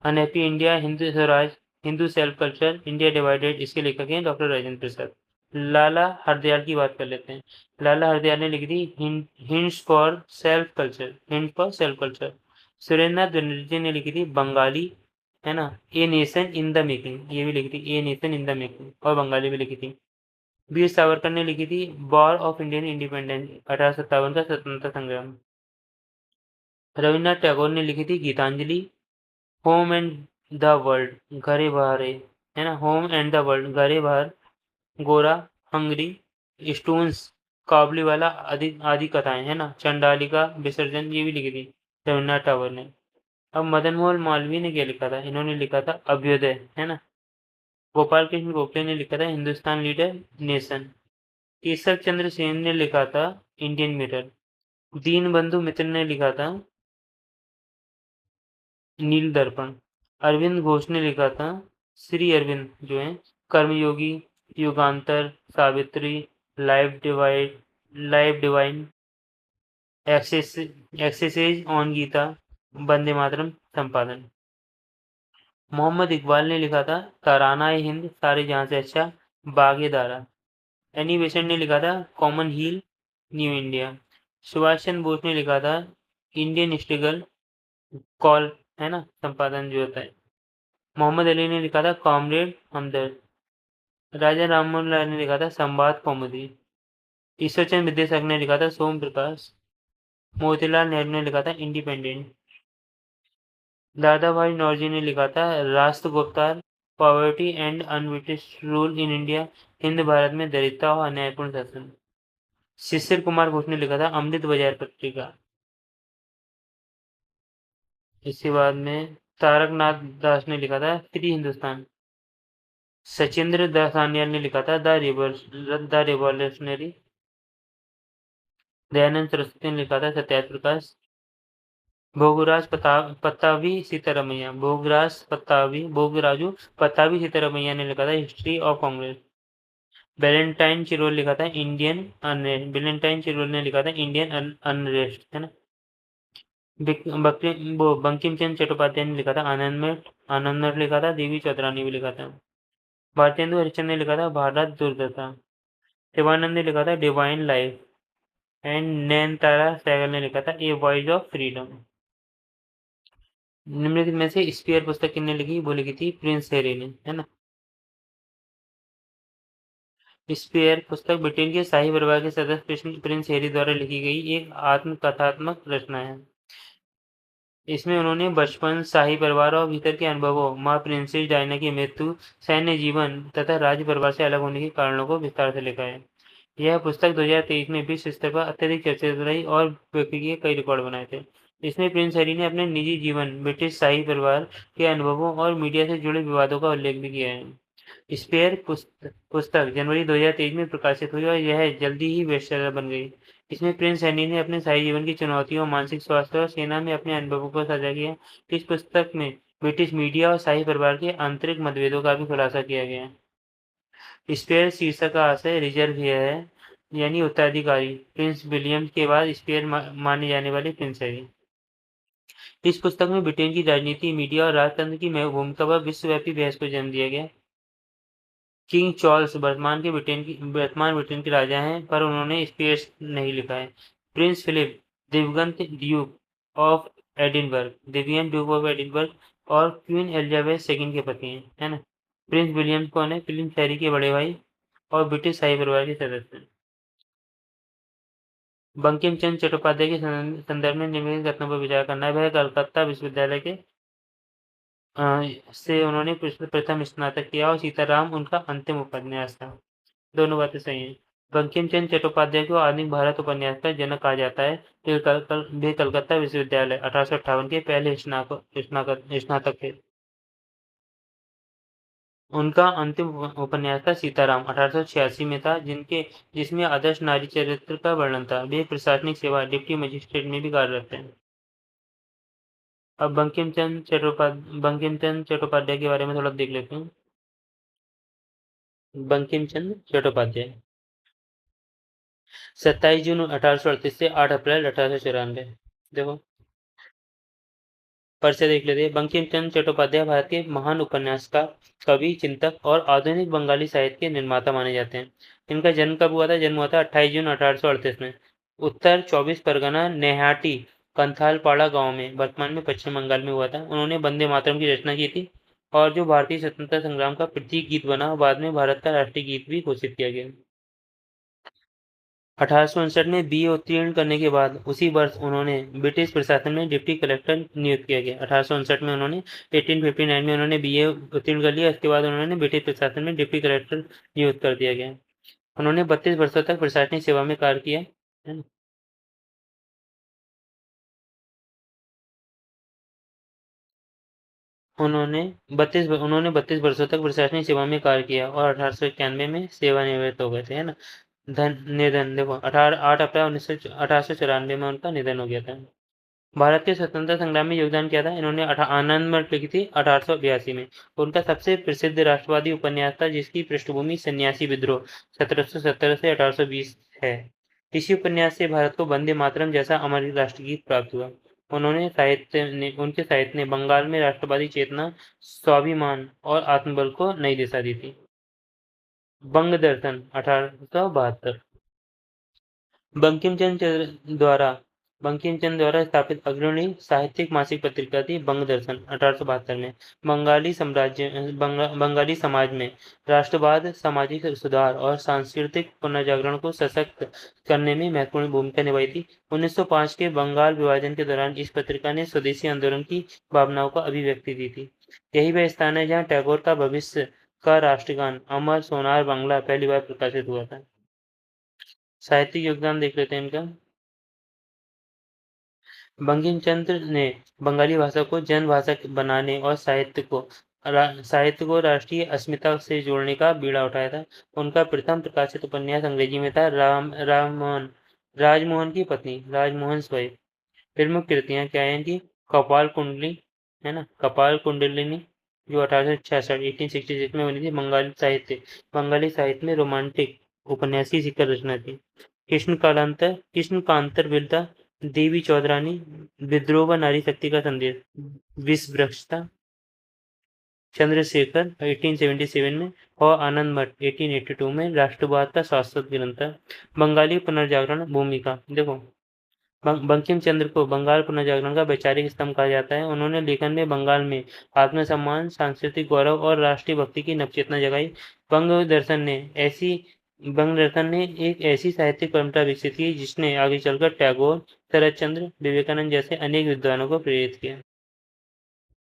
Unhappy India, Hindu Swaraj, Hindu self culture, India divided, इसके लेखक हैं डॉक्टर राजेंद्र प्रसाद। लाला हरदयाल की बात कर लेते हैं। लाला हरदयाल ने लिखी थी hints for self culture. Surendranath Banerjee ने लिखी थी बंगाली, है ना, a nation in the making, ये भी लिखी थी, a nation in the making, और बंगाली भी लिखी थी। वीर सावरकर ने लिखी थी वॉर ऑफ इंडियन इंडिपेंडेंस, 1857 का स्वतंत्रता संग्राम। रविन्द्रनाथ टैगोर ने लिखी थी Gitanjali. Home and the world, Ghare Baire है ना, home and the world, Ghare बाहर, गोरा, हंगरी, स्टोन्स, काबुलीवाला, आदि कथाएं, है ना, चंडालिका, विसर्जन, ये भी लिखी थी रविन्द्रनाथ टैगोर ने। अब मदन मोहन मालवीय ने क्या लिखा था, इन्होंने लिखा था अभ्युदय, है ना। गोपाल कृष्ण गोखले ने लिखा था हिंदुस्तान लीडर नेशन। केशव चंद्र सेन ने लिखा था इंडियन मिरर। दीनबंधु मित्र ने लिखा था नील दर्पण। अरविंद घोष ने लिखा था, श्री अरविंद जो है, Karmayogi, Yugantar, Savitri, life divine, essays on Gita, Vande Mataram संपादन। मोहम्मद इकबाल ने लिखा था तराना ए हिंद, सारे जहां से अच्छा, बागेदारा। एनी बेसेंट ने लिखा था commonweal, new India. Subhash Chandra Bose ने लिखा था इंडियन हिस्ट्रिकल कॉल, है ना, संपादन जो होता है। मोहम्मद अली ने लिखा था कॉमरेड हमदर्द। राजा राममोहन राय ने लिखा था संवाद कौमुदी। ईश्वरचंद्र विद्यासागर ने लिखा था सोम प्रकाश। मोतीलाल नेहरू ने लिखा था इंडिपेंडेंट। दादा भाई नौरोजी ने लिखा था राष्ट्रगुप्तार, poverty and un-British rule in India, Hind Bharat में दरिद्रता और अन्यायपूर्ण शासन। शिशिर कुमार घोष ने लिखा था अमृत बाजार पत्रिका। इसके बाद में तारकनाथ दास ने लिखा था फ्री हिंदुस्तान। सचिंद्र दासानियल ने लिखा था द रिवॉल्यूशनरी। दयानंद सरस्वती ने लिखा था सत्याग्रह प्रकाश। भोगराज पत्तावी सीतारामैया, भोगराजू पत्तावी सीतारामैया ने लिखा था history of Congress. Valentine Chirol लिखा था इंडियन अनरेस्ट। वैलेंटाइन चिरोल ने लिखा था इंडियन अनरेस्ट, है ना। बंकिम चंद्र चट्टोपाध्याय ने लिखा था आनंदमठ लिखा था। देवी चौधरानी भी लिखा था। भारतेंदु हरिश्चंद्र ने लिखा था भारत दुर्दशा। शिवानंद ने लिखा था divine life. And Nayantara Sahgal ने लिखा था ए वॉइस ऑफ फ्रीडम। निम्नलिखित में से स्पीयर पुस्तक किसने लिखी? वो लिखी थी प्रिंस हैरी ने, है ना। स्पीयर पुस्तक ब्रिटेन के शाही परिवार के सदस्य प्रिंस हैरी द्वारा लिखी गई एक आत्मकथात्मक रचना है। इसमें उन्होंने बचपन, शाही परिवार और भीतर के अनुभवों, माँ प्रिंसेस डायना की मृत्यु, सैन्य जीवन तथा राज्य परिवार से अलग होने के कारणों को विस्तार से लिखा है। यह पुस्तक 2023 में विश्व स्तर पर अत्यधिक चर्चित रही और व्यक्ति के कई रिकॉर्ड बनाए थे। इसमें प्रिंस हैरी ने अपने निजी जीवन, ब्रिटिश शाही परिवार के अनुभवों और मीडिया से जुड़े विवादों का उल्लेख भी किया है। स्पेयर पुस्तक जनवरी 2023 में प्रकाशित हुई और यह जल्दी ही बेस्टसेलर बन गई। इसमें प्रिंस हैरी ने अपने शाही जीवन की चुनौतियों, मानसिक स्वास्थ्य और सेना में अपने अनुभवों को साझा किया। इस पुस्तक में ब्रिटिश मीडिया और शाही परिवार के आंतरिक मतभेदों का भी खुलासा किया गया है। स्पेयर शीर्षक का आशय रिजर्व है, यानी उत्तराधिकारी। प्रिंस विलियम के बाद स्पेयर माने जाने वाले प्रिंस हैरी। इस पुस्तक में ब्रिटेन की राजनीति, मीडिया और राजतंत्र की भूमिका पर विश्वव्यापी बहस को जन्म दिया गया। किंग चार्ल्स वर्तमान ब्रिटेन के राजा हैं, पर उन्होंने स्पेस नहीं लिखा है। प्रिंस फिलिप दिवंगत ड्यूक ऑफ एडिनबर्ग और क्वीन एलिजाबेथ सेकंड के पति हैं, है ना। प्रिंस विलियम कौन है? प्रिंस हैरी के बड़े भाई और ब्रिटिश शाही परिवार के सदस्य हैं। बंकिम चंद्र चट्टोपाध्याय के संदर्भ में निम्नलिखित कथनों पर विचार करना है। वह कलकत्ता विश्वविद्यालय के से उन्होंने प्रथम स्नातक किया और सीताराम उनका अंतिम उपन्यास था। दोनों बातें सही हैं। बंकिम चंद्र चट्टोपाध्याय को आधुनिक भारत उपन्यास का जनक कहा जाता है। वे कलकत्ता विश्वविद्यालय 1858 के पहले स्नातक थे। उनका अंतिम उपन्यास था सीताराम 1886 में था, जिसमें आदर्श नारी चरित्र का वर्णन था। वे प्रशासनिक सेवा डिप्टी मजिस्ट्रेट में भी कार्यरत थे। अब बंकिम चंद्र चट्टोपाध्याय के बारे में थोड़ा देख लेते हैं। बंकिम चंद्र चट्टोपाध्याय 27 जून 1838 से 8 अप्रैल 1894। देखो परिचय देख लेते हैं। बंकिम चंद्र चट्टोपाध्याय भारत के महान उपन्यासकार, कवि, चिंतक और आधुनिक बंगाली साहित्य के निर्माता माने जाते हैं। इनका जन्म कब हुआ था? जन्म हुआ था 28 जून 1838 में उत्तर 24 परगना नेहाटी कंथालपाड़ा गांव में, वर्तमान में पश्चिम बंगाल में हुआ था। उन्होंने वंदे मातरम की रचना की थी और जो भारतीय स्वतंत्रता संग्राम का प्रतीक गीत बना, बाद में भारत का राष्ट्रीय गीत भी घोषित किया गया। 1859 में बीए उत्तीर्ण करने के बाद उसी वर्ष उन्होंने ब्रिटिश प्रशासन में डिप्टी कलेक्टर नियुक्त किया गया। 1859 में उन्होंने 1859 में उन्होंने बीए उत्तीर्ण कर लिया। इसके बाद उन्होंने ब्रिटिश प्रशासन में डिप्टी कलेक्टर नियुक्त कर दिया गया। उन्होंने 32 वर्षों तक प्रशासनिक सेवा में कार्य किया, है ना। उन्होंने 32 वर्षों तक प्रशासनिक सेवा में कार्य किया और 1891 में सेवानिवृत्त हो गए थे, है ना। निधन देखो 8 अप्रैल 1894 में उनका निधन हो गया था। भारत के स्वतंत्रता संग्राम में योगदान किया था। इन्होंने आनंदमठ लिखी थी 1882 में। उनका सबसे प्रसिद्ध राष्ट्रवादी उपन्यास था, जिसकी पृष्ठभूमि सन्यासी विद्रोह 1770 से 1820 है। इसी उपन्यास से भारत को वंदे मातरम जैसा अमर राष्ट्रगीत प्राप्त हुआ। उनके साहित्य ने बंगाल में राष्ट्रवादी चेतना, स्वाभिमान और आत्मबल को नई दिशा दी थी। बंग दर्शन 1872। बंकिम चंद्र द्वारा बंकिम चंद्र द्वारा स्थापित अग्रणी साहित्यिक मासिक पत्रिका थी बंगदर्शन 1872 में। बंगाली समाज में राष्ट्रवाद, सामाजिक सुधार और सांस्कृतिक पुनर्जागरण को सशक्त करने में महत्वपूर्ण भूमिका निभाई थी। 1905 के बंगाल विभाजन के दौरान इस पत्रिका ने स्वदेशी आंदोलन की भावनाओं को अभिव्यक्ति दी थी। यही वह स्थान है जहाँ टैगोर का भविष्य का राष्ट्रगान अमर सोनार बांग्ला पहली बार प्रकाशित हुआ था। साहित्यिक योगदान देख लेते हैं इनका। बंकिम चंद्र ने बंगाली भाषा को जन भाषा बनाने और साहित्य को राष्ट्रीय अस्मिता से जोड़ने का बीड़ा उठाया था। उनका प्रथम प्रकाशित उपन्यास अंग्रेजी में था राजमोहन की पत्नी, राजमोहन वाइफ। प्रमुख कृतियां क्या है इनकी? कपाल कुंडली, है ना, कपाल कुंडलिनी, जो 1866 में बनी थी। बंगाली साहित्य में रोमांटिक उपन्यास की शिखर रचना थी। कृष्ण कांतर बिरला, देवी चौधरानी, विद्रोह व नारी शक्ति का संदेश, विषवृक्षता, चंद्रशेखर 1877 में, और आनंद मठ 1882 में राष्ट्रवाद का शाश्वत ग्रंथ था। बंगाली पुनर्जागरण भूमिका देखो, बंकिम चंद्र को बंगाल पुनर्जागरण का वैचारिक स्तंभ कहा जाता है। उन्होंने लेखन में बंगाल में आत्मसम्मान, सांस्कृतिक गौरव और राष्ट्रीय भक्ति की नवचेतना जगाई। बंग दर्शन ने एक ऐसी साहित्यिक परंपरा विकसित की जिसने आगे चलकर टैगोर, शरत चंद्र, विवेकानंद जैसे अनेक विद्वानों को प्रेरित किया।